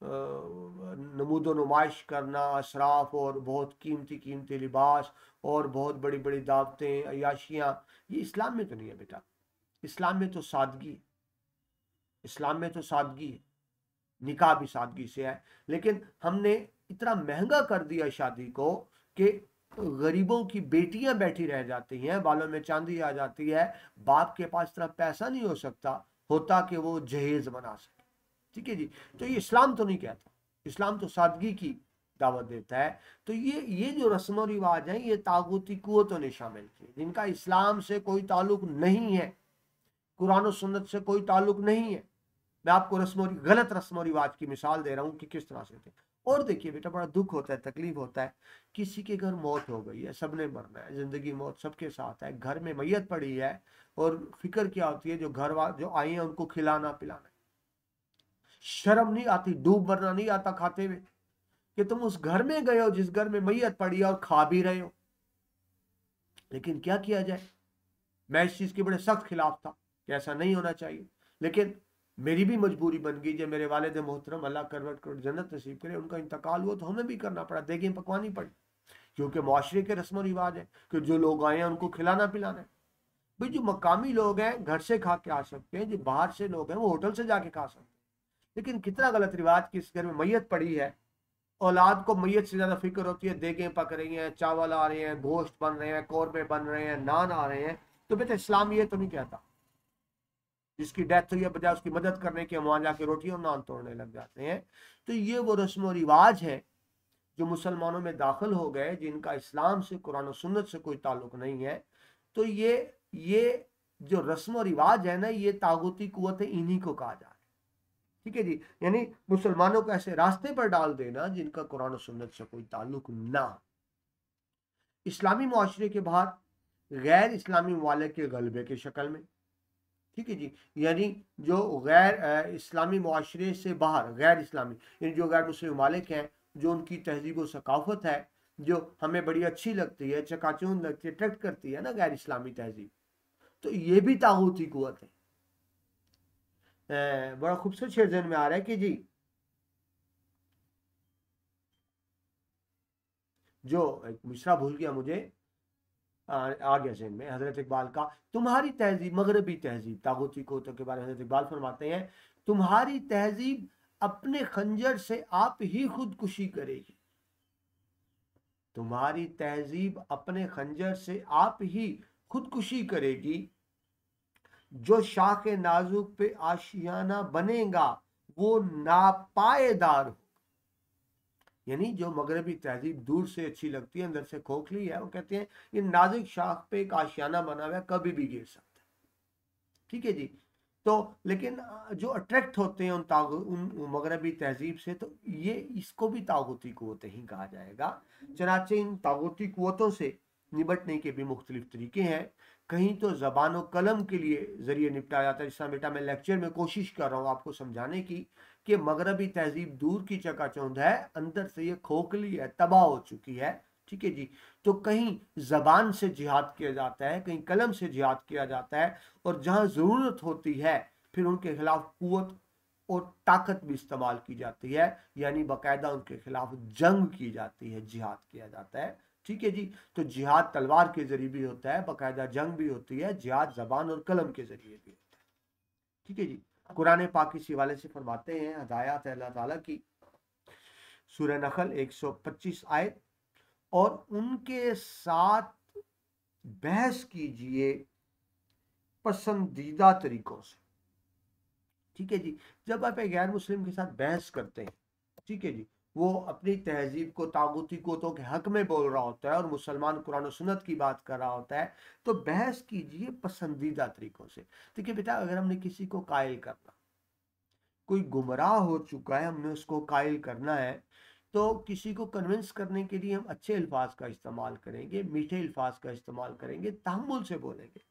नमूदो नुमाइश करना, असराफ और बहुत कीमती कीमती लिबास और बहुत बड़ी बड़ी दावतें, अयाशियाँ, ये इस्लाम में तो नहीं है बेटा। इस्लाम में तो सादगी है, इस्लाम में तो सादगी है, निकाह भी सादगी से है। लेकिन हमने इतना महंगा कर दिया शादी को कि गरीबों की बेटियां बैठी रह जाती हैं, बालों में चांदी आ जाती है, बाप के पास इतना पैसा नहीं हो सकता होता कि वो जहेज बना सके। ठीक है जी। तो ये इस्लाम तो नहीं कहता, इस्लाम तो सादगी की दावत देता है। तो ये जो रस्म और रिवाज हैं, ये तागूती कुव्वतों ने शामिल किए, जिनका इस्लाम से कोई ताल्लुक नहीं है, कुरान और सुन्नत से कोई ताल्लुक नहीं है। मैं आपको गलत रस्म और रिवाज की मिसाल दे रहा हूँ कि किस तरह से थे। और देखिए बेटा, बड़ा दुख होता है, तकलीफ होता है, किसी के घर मौत हो गई है, सबने मरना है, जिंदगी मौत सबके साथ है, घर में मैयत पड़ी है, और फिक्र क्या होती है, जो घर वाले जो आए हैं उनको खिलाना पिलाना। शर्म नहीं आती, डूब मरना नहीं आता खाते हुए कि तुम उस घर में गए हो जिस घर में मैयत पड़ी है और खा भी रहे हो। लेकिन क्या किया जाए, मैं इस चीज के बड़े सख्त खिलाफ था कि ऐसा नहीं होना चाहिए, लेकिन मेरी भी मजबूरी बन गई। जब मेरे वालिद मोहतरम अल्लाह करवट कर जन्नत नसीब करे, उनका इंतकाल हुआ तो हमें भी करना पड़ा, देखें पकवानी पड़ी, क्योंकि मुआशरे के रस्म रिवाज है कि जो लोग आए हैं उनको खिलाना पिलाना है। भाई जो मकामी लोग हैं घर से खा के आ सकते हैं, जो बाहर से लोग हैं वो होटल से जाके खा सकते हैं। लेकिन कितना गलत रिवाज कि इस घर में मैयत पड़ी है, औलाद को मैयत से ज्यादा फिक्र होती है, देगें पक रही हैं, चावल आ रहे हैं, गोश्त बन रहे हैं, कौरमे बन रहे हैं, नान आ रहे हैं। तो बेटा इस्लाम ये तो नहीं कहता जिसकी डेथ हुई है बजाय उसकी मदद करने के वहां जाके रोटी और नान तोड़ने लग जाते हैं। तो ये वो रस्म और रिवाज है जो मुसलमानों में दाखिल हो गए, जिनका इस्लाम से, कुरान और सुन्नत से कोई ताल्लुक नहीं है। तो ये जो रस्म और रिवाज है ना, ये तागूती कुव्वतें इन्हीं को कहा जा रहा है। ठीक है जी। यानी मुसलमानों को ऐसे रास्ते पर डाल देना जिनका कुरान और सुन्नत से कोई ताल्लुक ना हो। इस्लामी मुआशरे के बाहर गैर इस्लामी ममालिक के गलबे की शक्ल में, ठीक है जी, यानी जो गैर इस्लामी मुआशरे से बाहर गैर इस्लामी, यानी जो गैर मुस्लिम ममालिक हैं, जो उनकी तहजीब और सकाफत है जो हमें बड़ी अच्छी लगती है, चकाचौंध लगती है, अट्रैक्ट करती है ना गैर इस्लामी तहजीब, तो ये भी तागूती कुव्वत है। बड़ा खूबसूरत शेर ज़हन में आ रहा है कि जी, जो एक मिसरा भूल गया मुझे, आ गया ज़हन में, हजरत इकबाल का, तुम्हारी तहजीब मगरबी तहजीब, तागूती कुव्वतों के बारे में हजरत इकबाल फरमाते हैं, तुम्हारी तहजीब अपने खंजर से आप ही खुदकुशी करेगी। तुम्हारी तहजीब अपने खंजर से आप ही खुदकुशी करेगी। जो शाख नाजुक पे आशियाना बनेगा वो नापायेदार हो। यानी जो मगरबी तहजीब दूर से अच्छी लगती है, अंदर से खोखली है, वो कहते हैं ये नाजुक शाख पे एक आशियाना बना हुआ है, कभी भी गिर सकता है। ठीक है जी। तो लेकिन जो अट्रैक्ट होते हैं उन मगरबी तहजीब से, तो ये इसको भी तागूती कुव्वतें ही कहा जाएगा। चनाचे इन तागूती कुव्वतों से निपटने के भी मुख्तलिफ तरीके हैं। कहीं तो ज़बान और कलम के लिए ज़रिए निपटा जाता है, जिसमें बेटा मैं लेक्चर में कोशिश कर रहा हूँ आपको समझाने की कि मगरबी तहजीब दूर की चकाचौंध है, अंदर से ये खोखली है, तबाह हो चुकी है। ठीक है जी। तो कहीं जबान से जिहाद किया जाता है, कहीं कलम से जिहाद किया जाता है, और जहां जरूरत होती है फिर उनके खिलाफ कुव्वत और ताकत भी इस्तेमाल की जाती है, यानी बाकायदा उनके खिलाफ जंग की जाती है, जिहाद किया जाता है। ठीक है जी। तो जिहाद तलवार के जरिए भी होता है, बाकायदा जंग भी होती है, जिहाद जबान और कलम के जरिए भी होता है। ठीक है जी। कुरान पाक इस हवाले से फरमाते हैं, हदायत है अल्लाह ताला की, सूरह नखल 125 आयत, और उनके साथ बहस कीजिए पसंदीदा तरीकों से। ठीक है जी। जब आप एक गैर मुस्लिम के साथ बहस करते हैं, ठीक है जी, वो अपनी तहजीब को तागूती कुव्वतों के हक में बोल रहा होता है और मुसलमान कुरान और सुन्नत की बात कर रहा होता है, तो बहस कीजिए पसंदीदा तरीकों से। देखिए बेटा, अगर हमने किसी को कायल करना, कोई गुमराह हो चुका है, हमने उसको कायल करना है, तो किसी को कन्विंस करने के लिए हम अच्छे अल्फाज का इस्तेमाल करेंगे, मीठे अल्फाज का इस्तेमाल करेंगे, तहम्मुल से बोलेंगे।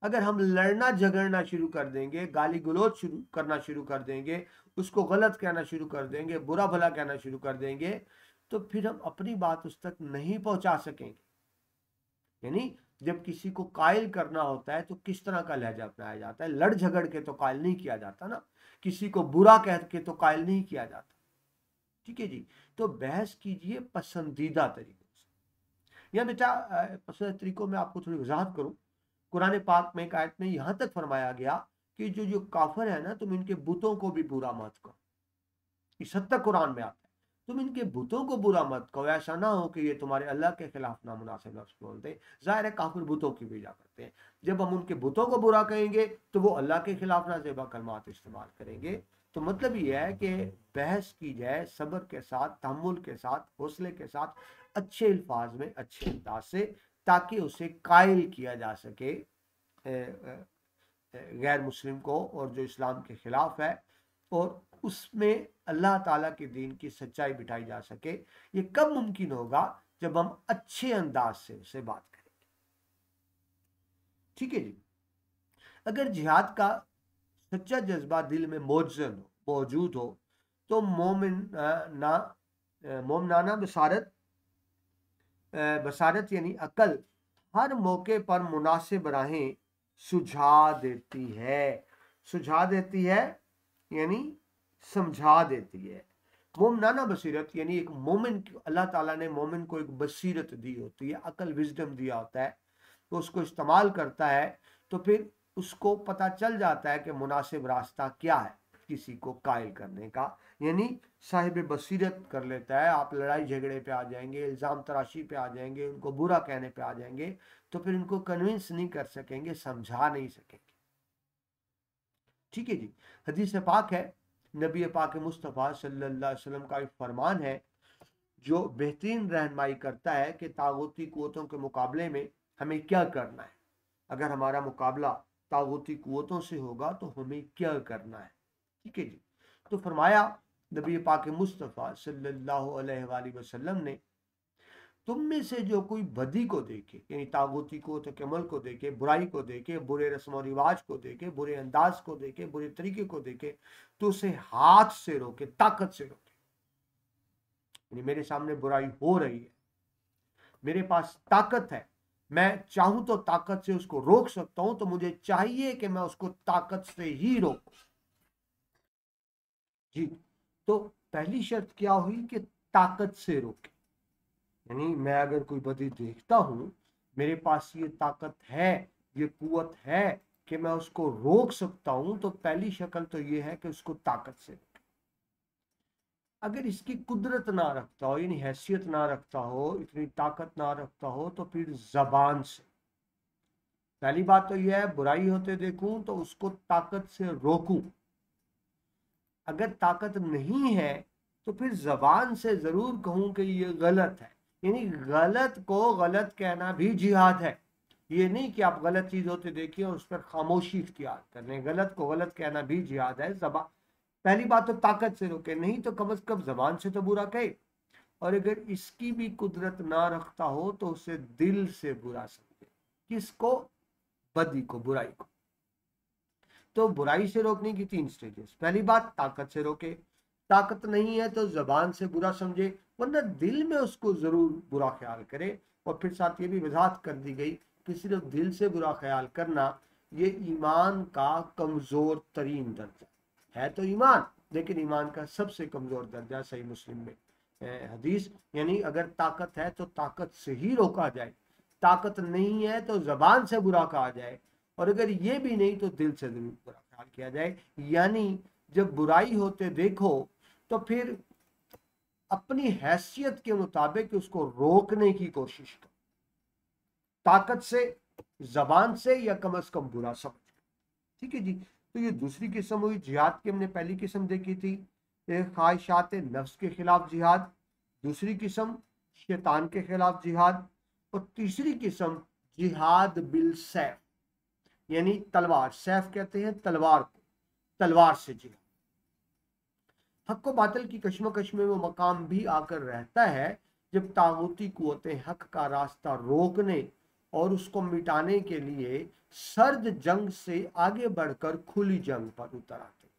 अगर हम लड़ना झगड़ना शुरू कर देंगे, गाली गलौज शुरू करना शुरू कर देंगे, उसको गलत कहना शुरू कर देंगे, बुरा भला कहना शुरू कर देंगे, तो फिर हम अपनी बात उस तक नहीं पहुंचा सकेंगे। यानी जब किसी को कायल करना होता है तो किस तरह का लहजा अपनाया जाता है, लड़ झगड़ के तो कायल नहीं किया जाता ना, किसी को बुरा कह के तो कायल नहीं किया जाता। ठीक है जी। तो बहस कीजिए पसंदीदा तरीकों से। या बेटा पसंदीदा तरीकों में आपको थोड़ी वजाहत करूं, कुरान पाक में एक आयत में यहां तक फरमाया गया कि जो जो काफिर है ना, तुम इनके बुतों को भी बुरा मत करो। इस हद तक कुरान में आता है, तुम इनके बुतों को बुरा मत कहो, ऐसा ना हो कि ये तुम्हारे अल्लाह के खिलाफ नामुनासिब लफ्ज बोलते। जाहिर है काफिर बुतों की पूजा करते हैं, जब हम उनके बुतों को बुरा कहेंगे तो वो अल्लाह के खिलाफ नाजेबा कलमात इस्तेमाल करेंगे। तो मतलब ये है कि बहस की जाए सब्र के साथ, तहम्मुल के साथ, हौसले के साथ, अच्छे अल्फाज में, अच्छे अंदाज से, ताकि उसे कायल किया जा सके गैर मुस्लिम को और जो इस्लाम के खिलाफ है, और उसमें अल्लाह ताला के दीन की सच्चाई बिठाई जा सके। ये कब मुमकिन होगा? जब हम अच्छे अंदाज से उसे बात करेंगे। ठीक है जी। अगर जिहाद का सच्चा जज्बा दिल में मौजूद हो तो मोमनाना बसारत यानी अकल हर मौके पर मुनासिब राहें सुझा देती है। सुझा देती है यानी समझा देती है। मोमनाना बसीरत यानी एक मोमिन, अल्लाह ताला ने मोमिन को एक बसीरत दी होती है, अकल विजडम दिया होता है, तो उसको इस्तेमाल करता है तो फिर उसको पता चल जाता है कि मुनासिब रास्ता क्या है किसी को कायल करने का। यानी साहिब बसीरत कर लेता है। आप लड़ाई झगड़े पे आ जाएंगे, इल्ज़ाम तराशी पे आ जाएंगे, उनको बुरा कहने पे आ जाएंगे, तो फिर उनको कन्विंस नहीं कर सकेंगे, समझा नहीं सकेंगे। ठीक है जी। हदीस पाक है, नबी पाक मुस्तफ़ा सल्लल्लाहु अलैहि वसल्लम का एक फरमान है जो बेहतरीन रहनुमाई करता है कि तागूती कुव्वतों के मुकाबले में हमें क्या करना है। अगर हमारा मुकाबला तागूती कुव्वतों से होगा तो हमें क्या करना है। ठीक है जी। तो फरमाया नबी पाक मुस्तफ़ा सल्लल्लाहु अलैहि वसल्लम ने, तुम में से जो कोई बदी को देखे, यानी तागूती को तो कमल को देखे, बुराई को देखे, बुरे रस्म और रिवाज को देखे, बुरे अंदाज को देखे, बुरे तरीके को देखे, तो उसे हाथ से रोके, ताकत से रोके। यानी मेरे सामने बुराई हो रही है, मेरे पास ताकत है, मैं चाहूं तो ताकत से उसको रोक सकता हूं, तो मुझे चाहिए कि मैं उसको ताकत से ही रोकूं। जी। तो पहली शर्त क्या हुई कि ताकत से रोके। यानी मैं अगर कोई बदी देखता हूं, मेरे पास ये ताकत है, ये कुव्वत है कि मैं उसको रोक सकता हूं, तो पहली शक्ल तो ये है कि उसको ताकत से रोके। अगर इसकी कुदरत ना रखता हो, यानी हैसियत ना रखता हो, इतनी ताकत ना रखता हो, तो फिर जबान से। पहली बात तो यह है, बुराई होते देखूं तो उसको ताकत से रोकूं। अगर ताकत नहीं है तो फिर जबान से जरूर कहूं कि ये गलत है। यानी गलत को गलत कहना भी जिहाद है। ये नहीं कि आप गलत चीज होते देखिए और उस पर खामोशी इख्तियार कर लें, गलत को गलत कहना भी जिहाद है। जबान, पहली बात तो ताकत से रोके, नहीं तो कम से कम जबान से तो बुरा कहे। और अगर इसकी भी कुदरत ना रखता हो तो उसे दिल से बुरा समझे। किसको? बदी को, बुराई को। तो बुराई से रोकने की 3 स्टेजेस। पहली बात ताकत से रोके, ताकत नहीं है तो जबान से बुरा समझे, वरना दिल में उसको जरूर बुरा ख्याल करे। और फिर साथ ये भी वजाहत कर दी गई कि सिर्फ दिल से बुरा ख्याल करना ये ईमान का कमजोर तरीन दर्जा है। तो ईमान, लेकिन ईमान का सबसे कमजोर दर्जा सही मुस्लिम में हदीस। यानी अगर ताकत है तो ताकत से ही रोका जाए, ताकत नहीं है तो जबान से बुरा कहा जाए, और अगर ये भी नहीं तो दिल से जरूर बुरा ख्याल किया जाए। यानी जब बुराई होते देखो तो फिर अपनी हैसियत के मुताबिक उसको रोकने की कोशिश करो, ताकत से, जबान से, या कम से कम बुरा समझ। ठीक है जी। तो ये दूसरी किस्म हुई जिहाद की। हमने पहली किस्म देखी थी ख्वाहिशात नफ्स के खिलाफ जिहाद, दूसरी किस्म शैतान के खिलाफ जिहाद, और तीसरी किस्म जिहाद बिल सैफ, यानी तलवार। सैफ कहते हैं तलवार को, तलवार से जिहाद। हक व बातिल की कश्मकश में वो मकाम भी आकर रहता है जब तागूती कुव्वतें हक का रास्ता रोकने और उसको मिटाने के लिए सर्द जंग से आगे बढ़कर खुली जंग पर उतर आते हैं।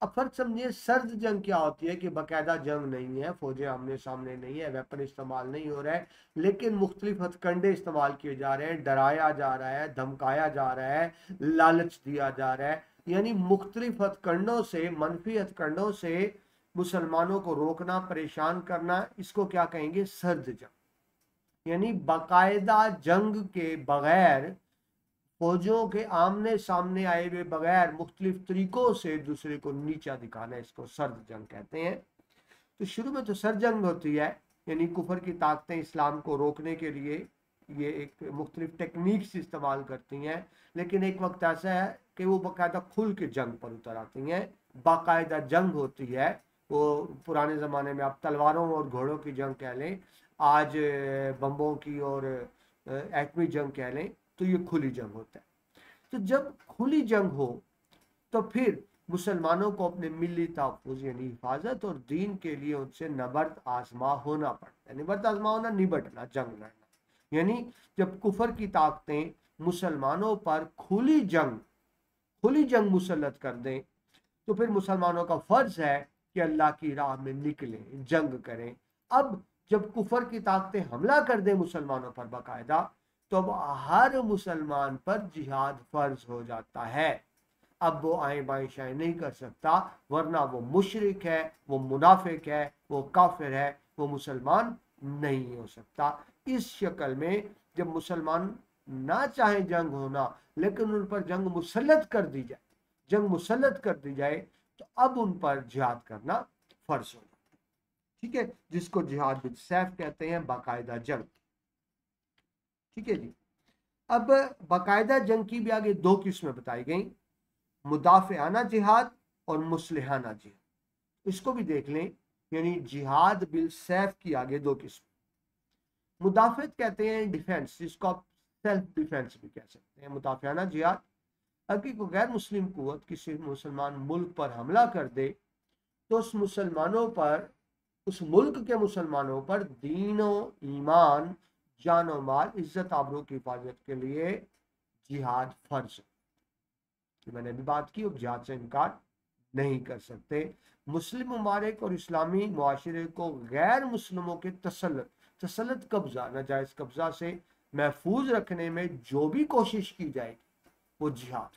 अब फर्क समझिए, सर्द जंग क्या होती है कि बाकायदा जंग नहीं है, फौजें आमने सामने नहीं है, वेपन इस्तेमाल नहीं हो रहा है, लेकिन मुख्तलिफ हथकंडे इस्तेमाल किए जा रहे हैं, डराया जा रहा है, धमकाया जा रहा है, लालच दिया जा रहा है, यानी मुख्तलिफ हथकंडों से, मनफी हथकंडों से मुसलमानों को रोकना, परेशान करना, इसको क्या कहेंगे? सर्द जंग। यानी बाकायदा जंग के बगैर, फौजों के आमने सामने आए हुए बगैर मुख्तलिफ तरीकों से दूसरे को नीचा दिखाना, इसको सर्द जंग कहते हैं। तो शुरू में तो सर्द जंग होती है, यानी कुफर की ताकतें इस्लाम को रोकने के लिए ये एक मुख्तलिफ टेक्निक्स इस्तेमाल करती हैं, लेकिन एक वक्त ऐसा है कि वो बाकायदा खुल के जंग पर उतर आती हैं, बाकायदा जंग होती है। वो पुराने ज़माने में आप तलवारों और घोड़ों की जंग कह लें, आज बम्बों की और एटमी जंग कह लें, तो ये खुली जंग होता है। तो जब खुली जंग हो तो फिर मुसलमानों को अपने मिली तहफ़्फ़ुज़ यानी हिफाजत और दीन के लिए उनसे नबर्द आजमा होना पड़ता है। नबर्द आजमा होना, निबटना, जंग लड़ना। यानी जब कुफर की ताकतें मुसलमानों पर खुली जंग मुसल्लत कर दें, तो फिर मुसलमानों का फर्ज है कि अल्लाह की राह में निकलें, जंग करें। अब जब कुफर की ताकतें हमला कर दें मुसलमानों पर बाकायदा, तो अब हर मुसलमान पर जिहाद फर्ज हो जाता है। अब वो आए बाएं शाएं नहीं कर सकता, वरना वो मुशरिक है, वो मुनाफिक है, वो काफिर है, वो मुसलमान नहीं हो सकता। इस शक्ल में जब मुसलमान ना चाहे जंग होना, लेकिन उन पर जंग मुसल्लत कर दी जाए, तो अब उन पर जिहाद करना फर्ज हो जाता है। ठीक है, जिसको जिहाद बिल सैफ कहते हैं, बाकायदा जंग। ठीक है जी। अब बाकायदा जंग की भी आगे दो किस्में बताई गई, मुदाफ़ियाना जिहाद और मुस्लिहाना जिहाद। इसको भी देख लें, यानी जिहाद बिल सैफ की आगे दो किस्म। मुदाफ़ियत कहते हैं डिफेंस, जिसको आप सेल्फ डिफेंस भी कह सकते हैं। मुदाफ़ियाना जिहाद, अगर कोई गैर मुस्लिम कुव्वत किसी मुसलमान मुल्क पर हमला कर दे, तो उस मुल्क के मुसलमानों पर दीनो ईमान, जानो माल, इज्जत आबरू की हिफाजत के लिए जिहाद फर्ज है। मैंने भी बात की, अब जिहाद से इनकार नहीं कर सकते। मुस्लिम ममालिक और इस्लामी मुआशरे को गैर मुस्लिमों के तसल्लुत कब्जा, नाजायज कब्जा से महफूज रखने में जो भी कोशिश की जाएगी, वो जिहाद।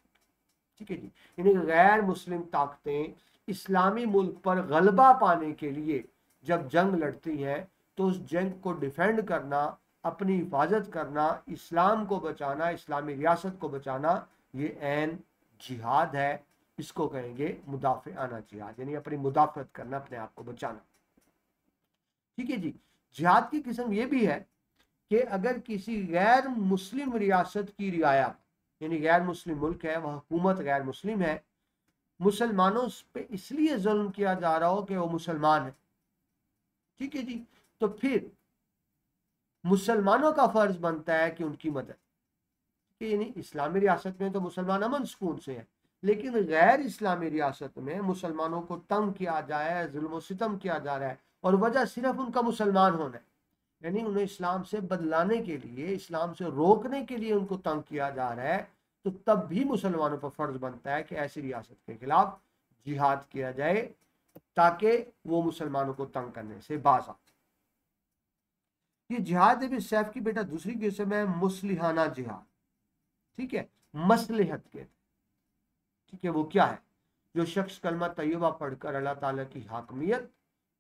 ठीक है जी। यानी गैर मुस्लिम ताकतें इस्लामी मुल्क पर गलबा पाने के लिए जब जंग लड़ती हैं, तो उस जंग को डिफेंड करना, अपनी हिफाजत करना, इस्लाम को बचाना, इस्लामी रियासत को बचाना, ये ऐन जिहाद है। इसको कहेंगे मुदाफ़ियाना जिहाद, यानी अपनी मुदाफ़त करना, अपने आप को बचाना। ठीक है जी। जिहाद की किस्म ये भी है कि अगर किसी गैर मुस्लिम रियासत की रियाया, यानी गैर मुस्लिम मुल्क है, वह हुकूमत गैर मुस्लिम है, मुसलमानों पे इसलिए जुल्म किया जा रहा हो कि वो मुसलमान है, ठीक है जी, तो फिर मुसलमानों का फर्ज बनता है कि उनकी मदद। यानी इस्लामी रियासत में तो मुसलमान अमन सुकून से है, लेकिन गैर इस्लामी रियासत में मुसलमानों को तंग किया जाए, जुल्म सितम किया जा रहा है, और वजह सिर्फ उनका मुसलमान होना है। यानी उन्हें इस्लाम से बदलाने के लिए, इस्लाम से रोकने के लिए उनको तंग किया जा रहा है, तो तब भी मुसलमानों पर फर्ज बनता है कि ऐसी रियासत के खिलाफ जिहाद किया जाए, ताकि वो मुसलमानों को तंग करने से बाज आ। ये जिहाद भी सैफ की बेटा दूसरी किस्म है, मुस्लिहाना जिहाद। ठीक है, मसलहत के, ठीक है, वो क्या है? जो शख्स कलमा तैयबा पढ़कर अल्लाह ताला की हाकमियत,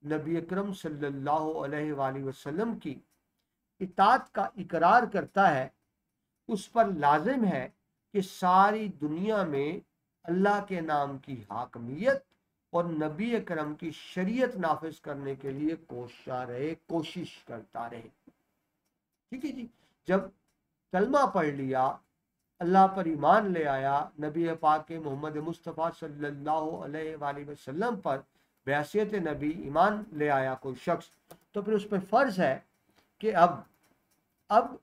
नबी अकरम सल्लल्लाहु अलैहि वसल्लम की इताअत का इकरार करता है, उस पर लाजिम है कि सारी दुनिया में अल्लाह के नाम की हाकमियत और नबी अकरम की शरीयत नाफिज करने के लिए कोशिश करता रहे। ठीक है जी। जब कलमा पढ़ लिया, अल्लाह पर ईमान ले आया, नबी पाक के मोहम्मद मुस्तफ़ा सल्लल्लाहु अलैहि वसल्लम पर बैसियत नबी ईमान ले आया कोई शख्स, तो फिर उस पर फ़र्ज़ है कि अब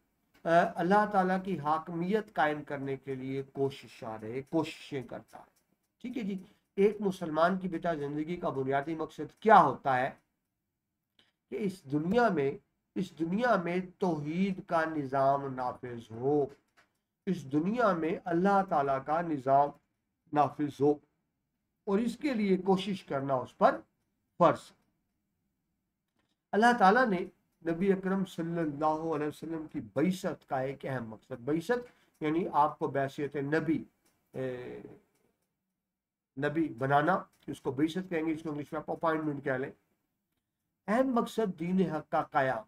अल्लाह ताला की हाकमियत कायम करने के लिए कोशिशें करता है। ठीक है जी। एक मुसलमान की बेटा ज़िंदगी का बुनियादी मकसद क्या होता है कि इस दुनिया में इस दुनिया में तौहीद का निज़ाम नाफिज हो, इस दुनिया में अल्लाह ताला का निज़ाम नाफिज हो, और इसके लिए कोशिश करना उस पर फर्ज। अल्लाह ताला ने नबी अकरम सल्लल्लाहु अलैहि वसल्लम की बैसत का एक अहम मकसद, बैसत यानी आपको बैसियत नबी नबी बनाना, उसको बैसत कहेंगे, इसको इंग्लिश में आप अपॉइंटमेंट कह लें। अहम मकसद दीन हक का कायम,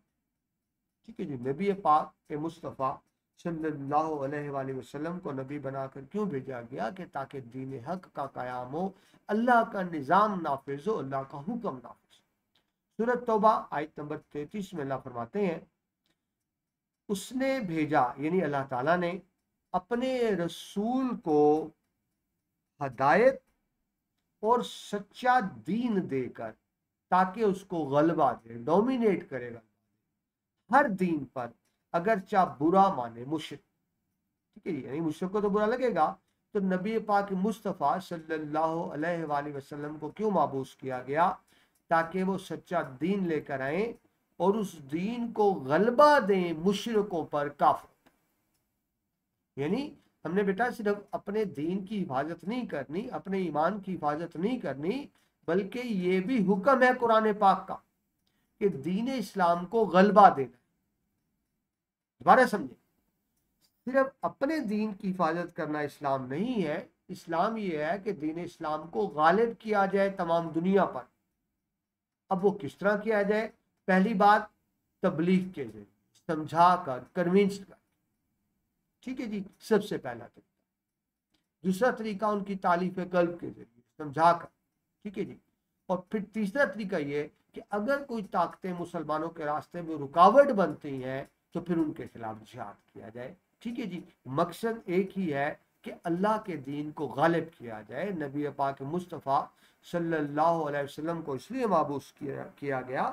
ठीक है जी। नबी पाक के मुस्तफ़ा सल्लल्लाहु अलैहि वसल्लम को नबी बनाकर क्यों भेजा गया कि ताकि दीन हक का कायम हो, अल्लाह का निज़ाम नाफिज हो, अल्लाह का हुक्म नाफिज। सूरत तौबा आयत नंबर 33 में अल्लाह फरमाते हैं, उसने भेजा यानी अल्लाह ताला ने अपने रसूल को हदायत और सच्चा दीन देकर ताकि उसको गलबा दे, डोमिनेट करेगा हर दीन पर, अगर चाह बुरा माने मुश्रिक, ठीक है, यानी मुश्रिक को तो बुरा लगेगा। तो नबी पाक मुस्तफ़ा सल्लल्लाहु अलैहि वसल्लम को क्यों माबूस किया गया, ताकि वो सच्चा दीन लेकर आए और उस दीन को गलबा दें मुश्रिकों पर, काफिर। यानी हमने बेटा सिर्फ अपने दीन की हिफाजत नहीं करनी, अपने ईमान की हिफाजत नहीं करनी, बल्कि ये भी हुक्म है कुरान पाक का कि दीन इस्लाम को गलबा देना। दोबारा समझे, सिर्फ अपने दीन की हिफाजत करना इस्लाम नहीं है। इस्लाम ये है कि दीन इस्लाम को गालिब किया जाए तमाम दुनिया पर। अब वो किस तरह किया जाए? पहली बात, तबलीग के जरिए, समझा कर, कन्विंस कर, ठीक है जी, सबसे पहला तरीका। दूसरा तरीका उनकी तालीफ कल्ब के जरिए, समझा कर, ठीक है जी। और फिर तीसरा तरीका ये कि अगर कोई ताकतें मुसलमानों के रास्ते में रुकावट बनती हैं तो फिर उनके खिलाफ जिहाद किया जाए, ठीक है जी। मकसद एक ही है कि अल्लाह के दीन को गालिब किया जाए। नबी पाक मुस्तफ़ा सल्लल्लाहु अलैहि वसल्लम को इसलिए माबूस किया गया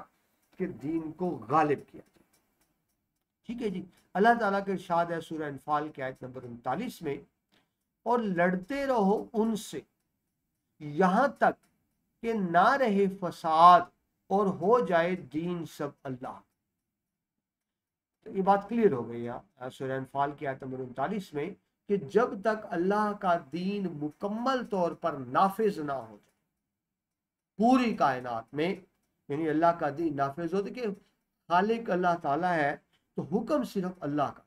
कि दीन को गालिब किया जाए, ठीक है जी। अल्लाह ताला के इरशाद है सूरह अनफाल की आयत नंबर 39 में, और लड़ते रहो उनसे यहां तक कि ना रहे फसाद और हो जाए दीन सब अल्लाह। तो ये बात क्लियर हो गई यहाँ सूरह अनफाल की आयत नंबर 39 में कि जब तक अल्लाह का दीन मुकम्मल तौर पर नाफिज ना हो जाए पूरी कायनात में, यानी अल्लाह का दीन नाफिज हो, देखिए खालिक अल्लाह ताला है तो हुक्म सिर्फ अल्लाह का,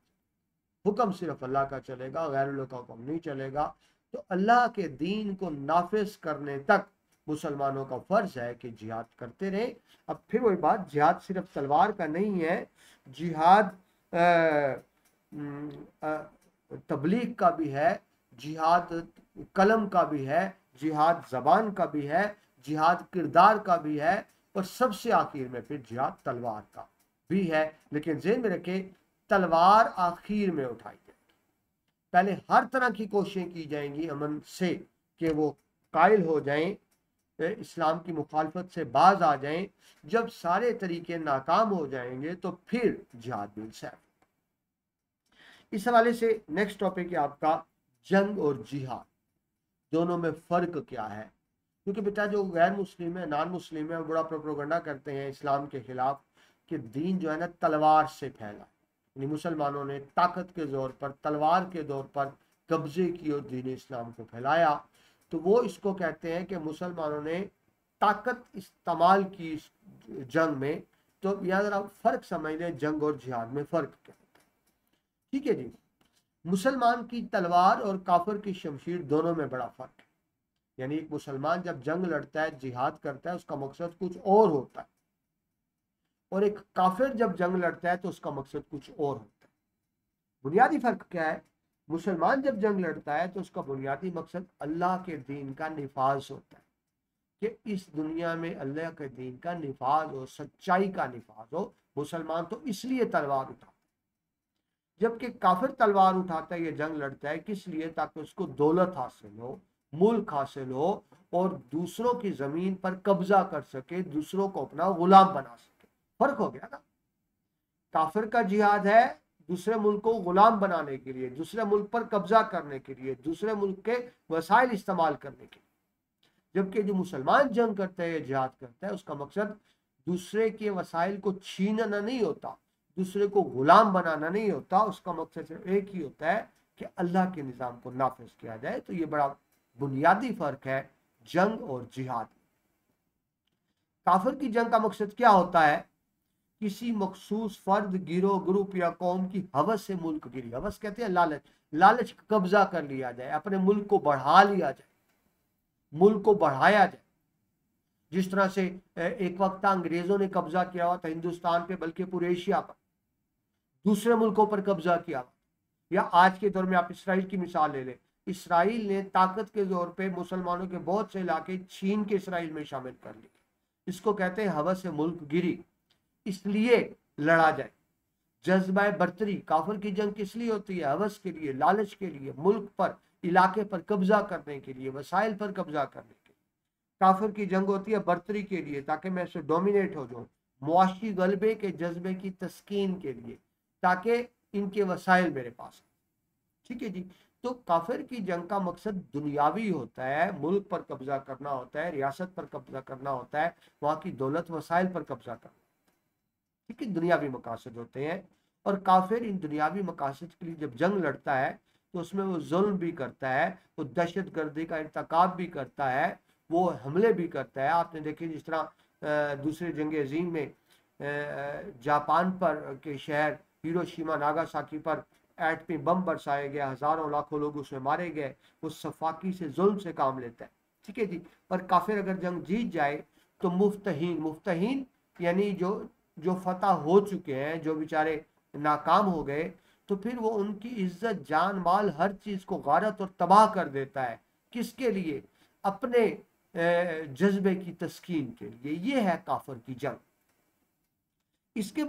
हुक्म सिर्फ अल्लाह का चलेगा, गैरुल्लाह का हुक्म नहीं चलेगा। तो अल्लाह के दीन को नाफिज करने तक मुसलमानों का फर्ज है कि जिहाद करते रहे। अब फिर वही बात, जिहाद सिर्फ तलवार का नहीं है, जिहाद तबलीग का भी है, जिहाद कलम का भी है, जिहाद जबान का भी है, जिहाद किरदार का भी है, और सबसे आखिर में फिर जिहाद तलवार का भी है। लेकिन ज़हन में रखे, तलवार आखिर में उठाई जाएगी, पहले हर तरह की कोशिशें की जाएंगी अमन से कि वो कायल हो जाएं, इस्लाम की मुखालफत से बाज आ जाएं। जब सारे तरीके नाकाम हो जाएंगे तो फिर जिहाद बिल सैफ। इस हवाले से नेक्स्ट टॉपिक है आपका जंग और जिहाद, दोनों में फ़र्क क्या है। क्योंकि बेटा जो गैर मुस्लिम है, नॉन मुस्लिम है, बड़ा प्रोपेगेंडा करते हैं इस्लाम के खिलाफ कि दीन जो है ना तलवार से फैला, यानी मुसलमानों ने ताकत के जोर पर, तलवार के दौर पर कब्जे की और दीन इस्लाम को फैलाया। तो वो इसको कहते हैं कि मुसलमानों ने ताकत इस्तेमाल की इस जंग में। तो याद जरा फ़र्क समझ लें, जंग और जिहाद में फ़र्क क्या होता है, ठीक है जी। मुसलमान की तलवार और काफिर की शमशीर दोनों में बड़ा फ़र्क है। यानी एक मुसलमान जब जंग लड़ता है, जिहाद करता है, उसका मकसद कुछ और होता है, और एक काफिर जब जंग लड़ता है तो उसका मकसद कुछ और होता है। बुनियादी फर्क क्या है? मुसलमान जब जंग लड़ता है तो उसका बुनियादी मकसद अल्लाह के दीन का निफाज होता है, कि इस दुनिया में अल्लाह के दीन का निफाज हो, सच्चाई का निफाज हो। मुसलमान तो इसलिए तलवार उठाता है, जबकि काफिर तलवार उठाता है, ये जंग लड़ता है किस लिए? ताकि उसको दौलत हासिल हो, मुल्क हासिल हो, और दूसरों की जमीन पर कब्जा कर सके, दूसरों को अपना गुलाम बना सके। फर्क हो गया ना। काफिर का जिहाद है दूसरे मुल्क को गुलाम बनाने के लिए, दूसरे मुल्क पर कब्जा करने के लिए, दूसरे मुल्क के वसाइल इस्तेमाल करने के लिए। जबकि जो मुसलमान जंग करता है, जिहाद करता है, उसका मकसद दूसरे के वसाइल को छीनना नहीं होता, दूसरे को गुलाम बनाना नहीं होता, उसका मकसद सिर्फ एक ही होता है कि अल्लाह के निज़ाम को नाफिज किया जाए। तो ये बड़ा बुनियादी फर्क है जंग और जिहाद। काफिर की जंग का मकसद क्या होता है? किसी मखसूस फर्द, गिरोह, ग्रुप या कौम की हवस से मुल्क गिरी। हवस कहते हैं लालच, लालच कब्जा कर लिया जाए, अपने मुल्क को बढ़ा लिया जाए, मुल्क को बढ़ाया जाए। जिस तरह से एक वक्त अंग्रेजों ने कब्जा किया हुआ था हिंदुस्तान पे, बल्कि पूरे एशिया पर, दूसरे मुल्कों पर कब्जा किया। या आज के दौर में आप इसराइल की मिसाल ले लें, इसराइल ने ताकत के जोर पे मुसलमानों के बहुत से इलाके छीन के इसराइल में शामिल कर लिए। इसको कहते हैं हवस से मुल्क गिरी। इसलिए लड़ा जाए, जज्बा बर्तरी। काफिर की जंग किस लिए होती है? हवस के लिए, लालच के लिए, मुल्क पर, इलाके पर कब्जा करने के लिए, वसाइल पर कब्जा करने के लिए। काफिर की जंग होती है बर्तरी के लिए, ताकि मैं इससे डोमिनेट हो जाऊं, मुआशी गलबे के जज्बे की तस्कीन के लिए, ताकि इनके वसाइल मेरे पास। ठीक है जी। तो काफिर की जंग का मकसद दुनियावी होता है, मुल्क पर कब्जा करना होता है, रियासत पर कब्जा करना होता है, वहां की दौलत वसाइल पर कब्जा करना। ठीक है, दुनियावी मकासद होते हैं। और काफिर इन दुनियावी मकासद के लिए जब जंग लड़ता है तो उसमें वो जुल्म भी करता है, वो दहशत गर्दी का इर्तकाब भी करता है, वो हमले भी करता है। आपने देखे जिस तरह दूसरे जंग अजीम में जापान पर के शहर हिरोशिमा नागासाकी पर एटमी बम बरसाए गए, हजारों लाखों लोग उसमें मारे गए। वो सफाकी से जुल्म से काम लेता है। ठीक है जी। पर काफिर अगर जंग जीत जाए तो मुफ्तहीन, मुफ्तहीन यानी जो जो फतह हो चुके हैं, जो बेचारे नाकाम हो गए, तो फिर वो उनकी इज्जत, जान, माल, हर चीज को गारत और तबाह कर देता है। किसके लिए? अपने जज्बे की तस्कीन के लिए। ये है काफिर की जंग। इसके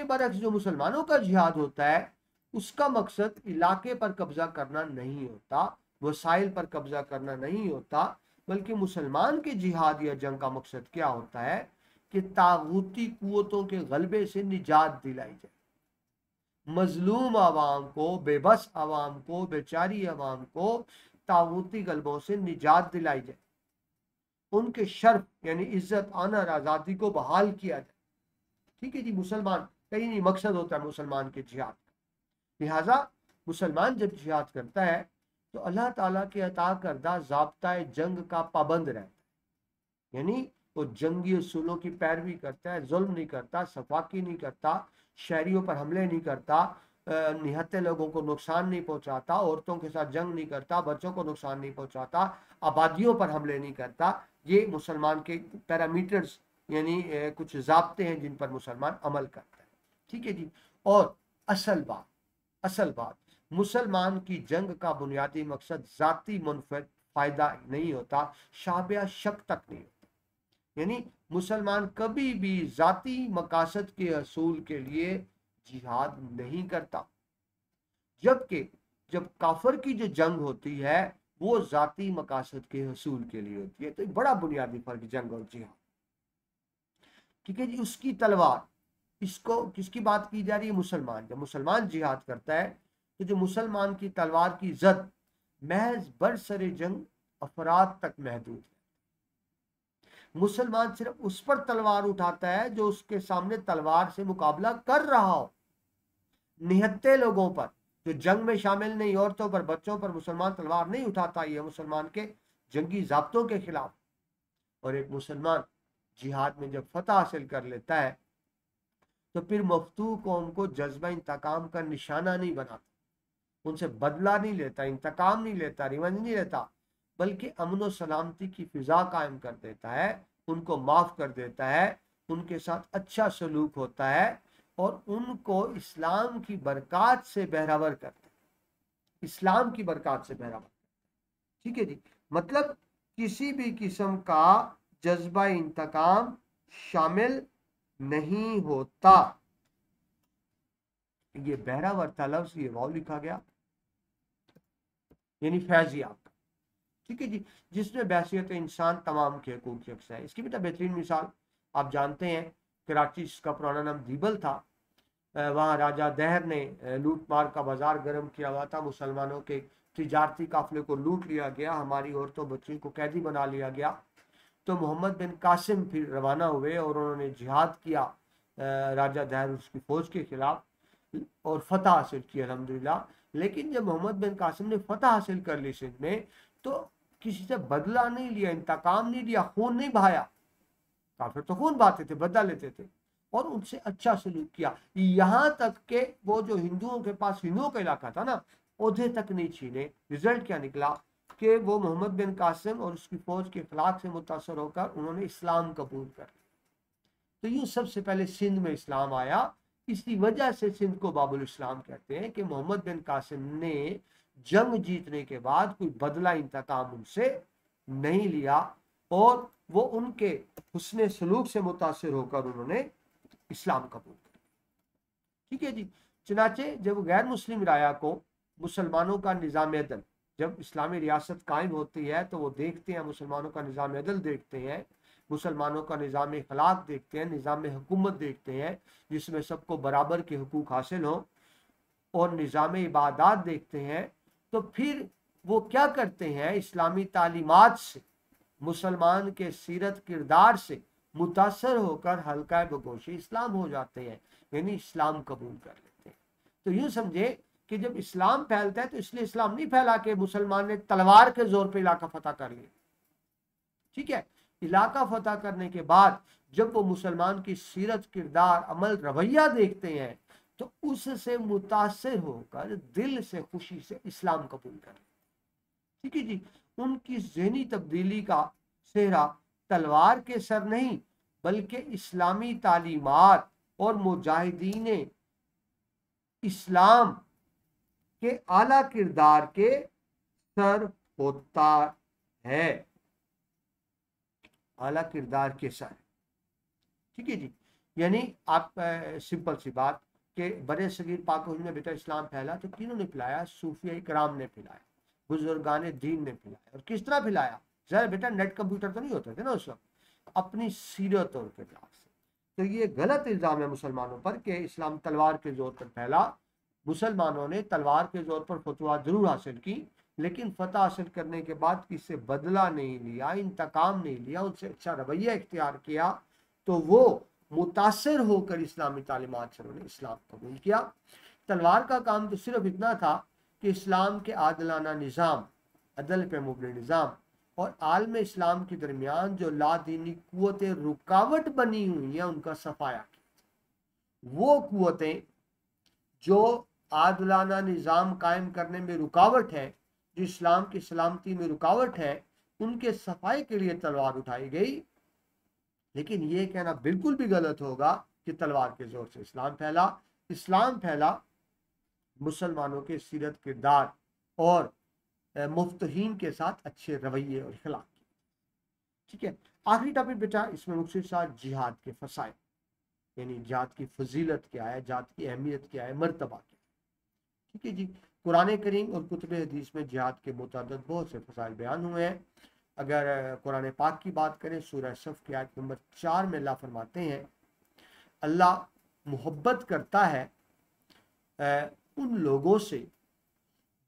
बरक्स जो मुसलमानों का जिहाद होता है, उसका मकसद इलाके पर कब्जा करना नहीं होता, वसाइल पर कब्जा करना नहीं होता, बल्कि मुसलमान के जिहाद या जंग का मकसद क्या होता है कि तागूती कुव्वतों के गलबे से निजात दिलाई जाए। मजलूम आवाम को, बेबस आवाम को, बेचारी आवाम को तागूती गलबों से निजात दिलाई जाए, उनके शर्फ यानी इज्जत, आनर, आज़ादी को बहाल किया जाए। ठीक है जी। मुसलमान कहीं नहीं मकसद होता है मुसलमान के जिहाद का। लिहाजा मुसलमान जब जिहाद करता है तो अल्लाह ताला के अता करदा ज़ाब्ता जंग का पाबंद रहता है, यानी वो जंगी उसूलों की पैरवी करता है, जुल्म नहीं करता, सफाकी नहीं करता, शहरियों पर हमले नहीं करता, निहत्ते लोगों को नुकसान नहीं पहुंचाता, औरतों के साथ जंग नहीं करता, बच्चों को नुकसान नहीं पहुंचाता, आबादियों पर हमले नहीं करता। ये मुसलमान के पैरामीटर्स यानी कुछ ज़ाब्ते हैं जिन पर मुसलमान अमल करता है। ठीक है जी। और असल बात मुसलमान की जंग का बुनियादी मकसद जाती मुनफिद फायदा नहीं होता, शाबिया शक तक नहीं होता। यानी मुसलमान कभी भी जाती मकासद के हसूल के लिए जिहाद नहीं करता, जबकि जब काफिर की जो जंग होती है वो जाती मकासद के हसूल के लिए होती है। तो बड़ा बुनियादी फर्क जंग और जिहाद। ठीक है जी। उसकी तलवार, इसको किसकी बात की जा रही है? मुसलमान। जब मुसलमान जिहाद करता है तो जो मुसलमान की तलवार की जद महज बरसरे जंग अफराद तक महदूद है। मुसलमान सिर्फ उस पर तलवार उठाता है जो उसके सामने तलवार से मुकाबला कर रहा हो। निहत्ते लोगों पर, जो जंग में शामिल नहीं, औरतों पर, बच्चों पर मुसलमान तलवार नहीं उठाता। ये मुसलमान के जंगी ज़ाब्तों के खिलाफ। और एक मुसलमान जिहाद में जब फतह हासिल कर लेता है तो फिर मफ्तू कौम को जज्बा इंतकाम का निशाना नहीं बनाता, उनसे बदला नहीं लेता, इंतकाम नहीं लेता, रिवेंज नहीं लेता, बल्कि अमन और सलामती की फिजा कायम कर देता है, उनको माफ कर देता है, उनके साथ अच्छा सलूक होता है और उनको इस्लाम की बरकत से बहरावर करता है, इस्लाम की बरकत से बहरावर। ठीक है जी। मतलब किसी भी किस्म का जज्बा इंतकाम शामिल नहीं होता। ये बहरावर था लफ्ज, ये वाव लिखा गया, यानी फैजिया। ठीक है जी। जिसमें बहसियत इंसान तमाम के हकूक यकसा है। इसकी बेटा बेहतरीन मिसाल आप जानते हैं, कराची जिसका पुराना नाम दीबल था, वहाँ राजा दहर ने लूट मार का बाजार गर्म किया हुआ था, मुसलमानों के तिजारती काफिले को लूट लिया गया, हमारी औरतों बच्चों को कैदी बना लिया गया। तो मोहम्मद बिन कासिम फिर रवाना हुए और उन्होंने जिहाद किया राजा दहरुस की फौज के खिलाफ और फतह हासिल की अल्हम्दुलिल्लाह। लेकिन जब मोहम्मद बिन कासिम ने फतह हासिल कर ली सिंध में, तो किसी से बदला नहीं लिया, इंतकाम नहीं लिया, खून नहीं बहाया। काफिर तो खून बहाते थे, बदला लेते थे, और उनसे अच्छा सलूक किया। यहाँ तक के वो जो हिंदुओं के पास, हिंदुओं का इलाका था ना, ओहदे तक नहीं छीने। रिजल्ट क्या निकला कि वो मोहम्मद बिन कासिम और उसकी फौज के अखलाक से मुतासर होकर उन्होंने इस्लाम कबूल कर लिया। तो यूं सबसे पहले सिंध में इस्लाम आया। इसी वजह से सिंध को बाबुल इस्लाम कहते हैं कि मोहम्मद बिन कासिम ने जंग जीतने के बाद कोई बदला इंतकाम उनसे नहीं लिया, और वो उनके हुस्ने सलूक से मुतासिर होकर उन्होंने इस्लाम कबूल किया। ठीक है जी। चुनाचे जब गैर मुस्लिम राया को मुसलमानों का निज़ाम अदल, जब इस्लामी रियासत कायम होती है तो वो देखते हैं, मुसलमानों का निज़ाम अदल देखते हैं, मुसलमानों का निज़ाम अखलाक देखते हैं, निज़ाम हुकूमत देखते हैं जिसमें सबको बराबर के हुकूक हासिल हो, और निज़ाम इबादत देखते हैं। तो फिर वो क्या करते हैं, इस्लामी तालीमात से, मुसलमान के सीरत किरदार से मुतासर होकर हल्का बगोशी इस्लाम हो जाते हैं, यानी इस्लाम कबूल कर लेते हैं। तो यूं समझे कि जब इस्लाम फैलता है तो इसलिए इस्लाम नहीं फैला कि मुसलमान ने तलवार के जोर पे इलाका फतह कर लिया। ठीक है, इलाका फतह करने के बाद जब वो मुसलमान की सीरत किरदार अमल रवैया देखते हैं तो उससे मुतासर होकर दिल से खुशी से इस्लाम कबूल कर। ठीक है जी। उनकी ज़हनी तब्दीली का सेहरा तलवार के सर नहीं, बल्कि इस्लामी तालीमात और मुजाहिदीन इस्लाम के आला किरदार के सर होता है। आला किरदार के सर। ठीक है जी। यानी आप सिंपल सी बात कि बड़े सगीर पाक में बेटा इस्लाम फैला तो किन्होंने फैलाया? सूफिया कराम ने फैलाया, बुजुर्गान दीन ने फैलाया। और किस तरह फैलाया? जरा बेटा नेट कंप्यूटर तो नहीं होते थे ना उस वक्त, अपनी सीरत और किरदार से। तो ये गलत इल्ज़ाम है मुसलमानों पर कि इस्लाम तलवार के जोर पर फैला। मुसलमानों ने तलवार के जोर पर फतवा जरूर हासिल की, लेकिन फतह हासिल करने के बाद किससे बदला नहीं लिया, इंतकाम नहीं लिया, उनसे अच्छा रवैया इख्तियार किया। तो वो मुतासर होकर इस्लामी तालीमात से उन्होंने इस्लाम कबूल किया। तलवार का काम तो सिर्फ इतना था कि इस्लाम के आदलाना निज़ाम, अदल पे मुबनी निज़ाम और आलम इस्लाम के दरमियान जो लादीनी कुव्वतें रुकावट बनी हुई हैं उनका सफाया किया। वो कुव्वतें जो आदलाना निज़ाम कायम करने में रुकावट है, जो इस्लाम की सलामती में रुकावट है, उनके सफाई के लिए तलवार उठाई गई। लेकिन ये कहना बिल्कुल भी गलत होगा कि तलवार के जोर से इस्लाम फैला। इस्लाम फैला मुसलमानों के सीरत किरदार और मुफ्तहीन के साथ अच्छे रवैये और इखलाक। ठीक है, आखिरी टॉपिक बेटा इसमें मुख्तसर साथ जिहाद के फसाइल, यानी जिहाद की फजीलत क्या है, जिहाद की अहमियत क्या है, मर्तबा क्या है। ठीक है जी। कुरान करीम और कुतुब हदीस में जिहाद के मुतअद्दिद बहुत से फसाइल बयान हुए हैं। अगर कुरान पाक की बात करें, सूरह सफ की आयत नंबर 4 में अल्लाह फरमाते हैं, अल्लाह मोहब्बत करता है उन लोगों से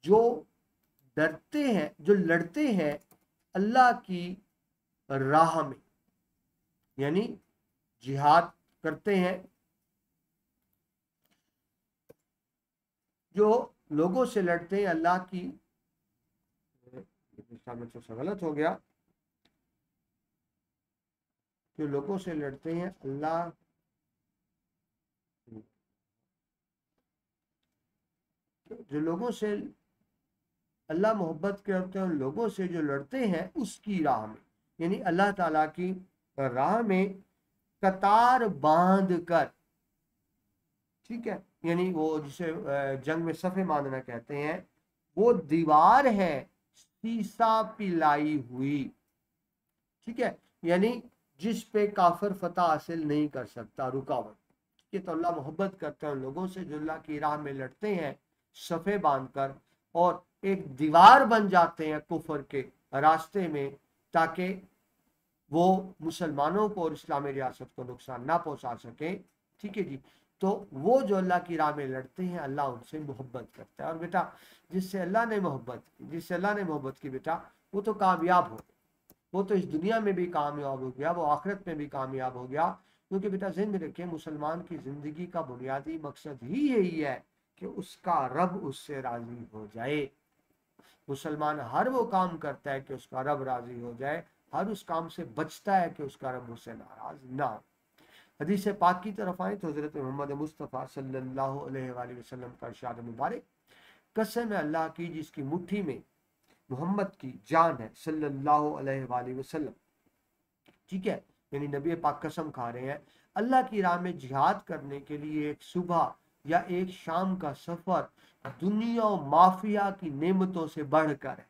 जो डरते हैं, जो लड़ते हैं अल्लाह की राह में, यानी जिहाद करते हैं। जो लोगों से लड़ते हैं अल्लाह की, तो गलत हो गया, जो लोगों से लड़ते हैं अल्लाह, जो लोगों से अल्लाह मोहब्बत करते हैं उन लोगों से जो लड़ते हैं उसकी राह में, यानी अल्लाह ताला की राह में कतार बांध कर। ठीक है, यानी वो जिसे जंग में सफ़े बांधना कहते हैं, वो दीवार है सीसा पिलाई हुई। ठीक है, यानी जिस पे काफिर फतह हासिल नहीं कर सकता, रुकावट। ये तो अल्लाह मोहब्बत करते हैं उन लोगों से जो अल्लाह की राह में लड़ते हैं सफ़े बांधकर, और एक दीवार बन जाते हैं कुफर के रास्ते में, ताकि वो मुसलमानों को और इस्लामी रियासत को नुकसान ना पहुंचा सके। ठीक है जी। तो वो जो अल्लाह की राह में लड़ते हैं अल्लाह उनसे मोहब्बत करता है। और बेटा जिससे अल्लाह ने मोहब्बत की, जिससे अल्लाह ने मोहब्बत की बेटा, वो तो कामयाब हो। वो तो इस दुनिया में भी कामयाब हो गया, वो आखिरत में भी कामयाब हो गया। क्योंकि बेटा ज़हन में रखें, मुसलमान की ज़िंदगी का बुनियादी मकसद ही यही है कि उसका रब उससे राज़ी हो जाए। मुसलमान हर वो काम करता है कि उसका रब राज़ी हो जाए, हर उस काम से बचता है कि उसका रब उससे नाराज़ ना हो। हदीस पाक की तरफ आए तो हज़रत मोहम्मद मुस्तफ़ा सल्लल्लाहु अलैहि वसल्लम का इरशाद मुबारक, कसम है अल्लाह की जिसकी मुट्ठी में मोहम्मद की जान है सल्लल्लाहु अलैहि वसल्लम, ठीक है, यानी नबी पाक कसम खा रहे हैं, अल्लाह की राह में जिहाद करने के लिए एक सुबह या एक शाम का सफर दुनिया और माफिया की नेमतों से बढ़कर है।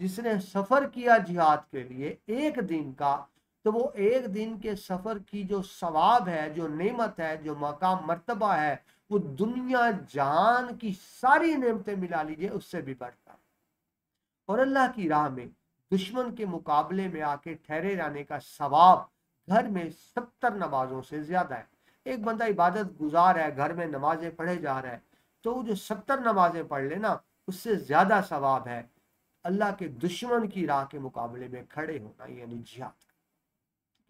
जिसने सफर किया जिहाद के लिए एक दिन का, तो वो एक दिन के सफर की जो सवाब है, जो नेमत है, जो मकाम मर्तबा है, वो दुनिया जहान की सारी नेमतें मिला लीजिए उससे भी बढ़ता है। और अल्लाह की राह में दुश्मन के मुकाबले में आके ठहरे रहने का सवाब घर में 70 नमाजों से ज्यादा है। एक बंदा इबादत गुजार है, घर में नमाजें पढ़े जा रहा है, तो वो जो 70 नमाजें पढ़ लेना, उससे ज्यादा सवाब है अल्लाह के दुश्मन की राह के मुकाबले में खड़े होना, यानी जिहाद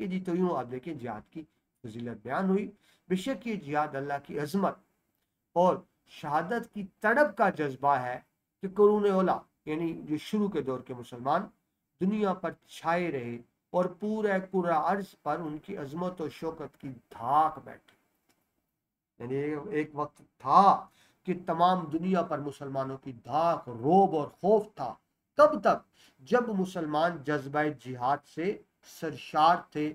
कि जी। तो यूं आप देखिए जिहाद की फजीलत बयान हुई। बेशक ये जिहाद अल्लाह की अजमत और शहादत की तड़प का जज्बा है कि कुरून ओला, यानी जो शुरू के दौर के मुसलमान दुनिया पर छाए रहे और पूरे पूरा अर्ज पर उनकी अजमत और शौकत की धाक बैठी। यानी एक वक्त था कि तमाम दुनिया पर मुसलमानों की धाक, रोब और खौफ था। कब तक? जब मुसलमान जज्बा जिहाद से सरशार थे,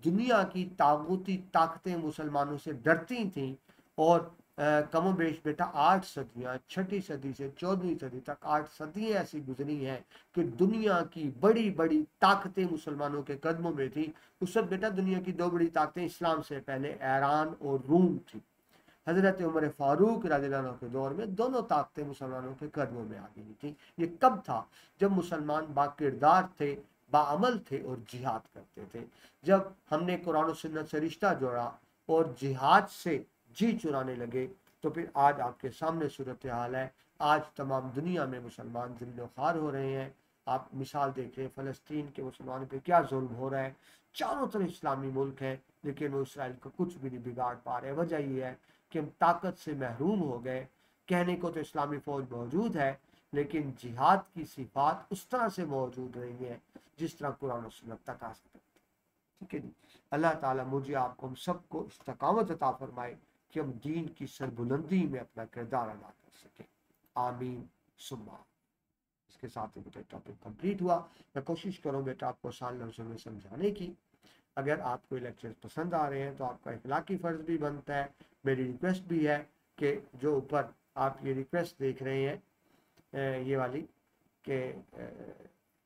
दुनिया की तागूती ताकतें मुसलमानों से डरती थीं और कमोबेश बेटा 8 सदियां, 6ठी सदी से 14वीं सदी तक 8 सदियां ऐसी गुजरी हैं कि दुनिया की बड़ी बड़ी ताकतें मुसलमानों के कदमों में थी। उस वक्त बेटा दुनिया की 2 बड़ी ताकतें इस्लाम से पहले ईरान और रूम थी। हजरत उमर फारूक रज़ियल्लाहु अन्हु के दौर में दोनों ताकतें मुसलमानों के कदमों में आ गई थी। ये कब था? जब मुसलमान बाकिरदार थे, बाअमल थे और जिहाद करते थे। जब हमने कुरान और सुन्नत से रिश्ता जोड़ा और जिहाद से जी चुराने लगे, तो फिर आज आपके सामने सूरत हाल है। आज तमाम दुनिया में मुसलमान जिल्लो ख्वार हो रहे हैं। आप मिसाल देख रहे हैं फ़लस्तीन के मुसलमानों पे क्या जुल्म हो रहा है। चारों तरफ इस्लामी मुल्क है, लेकिन वो इसराइल को कुछ भी नहीं बिगाड़ पा रहे। वजह ये है कि हम ताकत से महरूम हो गए। कहने को तो इस्लामी फौज मौजूद है, लेकिन जिहाद की सिफात उस तरह से मौजूद नहीं है जिस तरह कुरान और सुन्नत तक आ सकते। ठीक है जी। अल्लाह ताला मुझे आपको हम सबको इस्तकामत अता फरमाए कि हम दीन की सरबुलंदी में अपना किरदार अदा कर सकें। आमीन सुम्मा। इसके साथ ही बेटा टॉपिक कंप्लीट हुआ। मैं कोशिश करूँ बेटा आपको आसान लफ्ज़ों में समझाने की। अगर आपको ये लेक्चर पसंद आ रहे हैं तो आपका इखलाकी फ़र्ज़ भी बनता है। मेरी रिक्वेस्ट भी है कि जो ऊपर आप ये रिक्वेस्ट देख रहे हैं, ये वाली, कि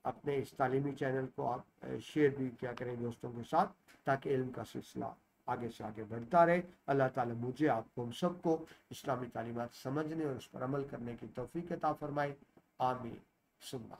अपने इस तालीमी चैनल को आप शेयर भी किया करें दोस्तों के साथ, ताकि इल्म का सिलसिला आगे से आगे बढ़ता रहे। अल्लाह ताला मुझे आपको हम सबको इस्लामी तालीमात समझने और उस पर अमल करने की तौफीक अता फरमाए। आमीन सुन्ना।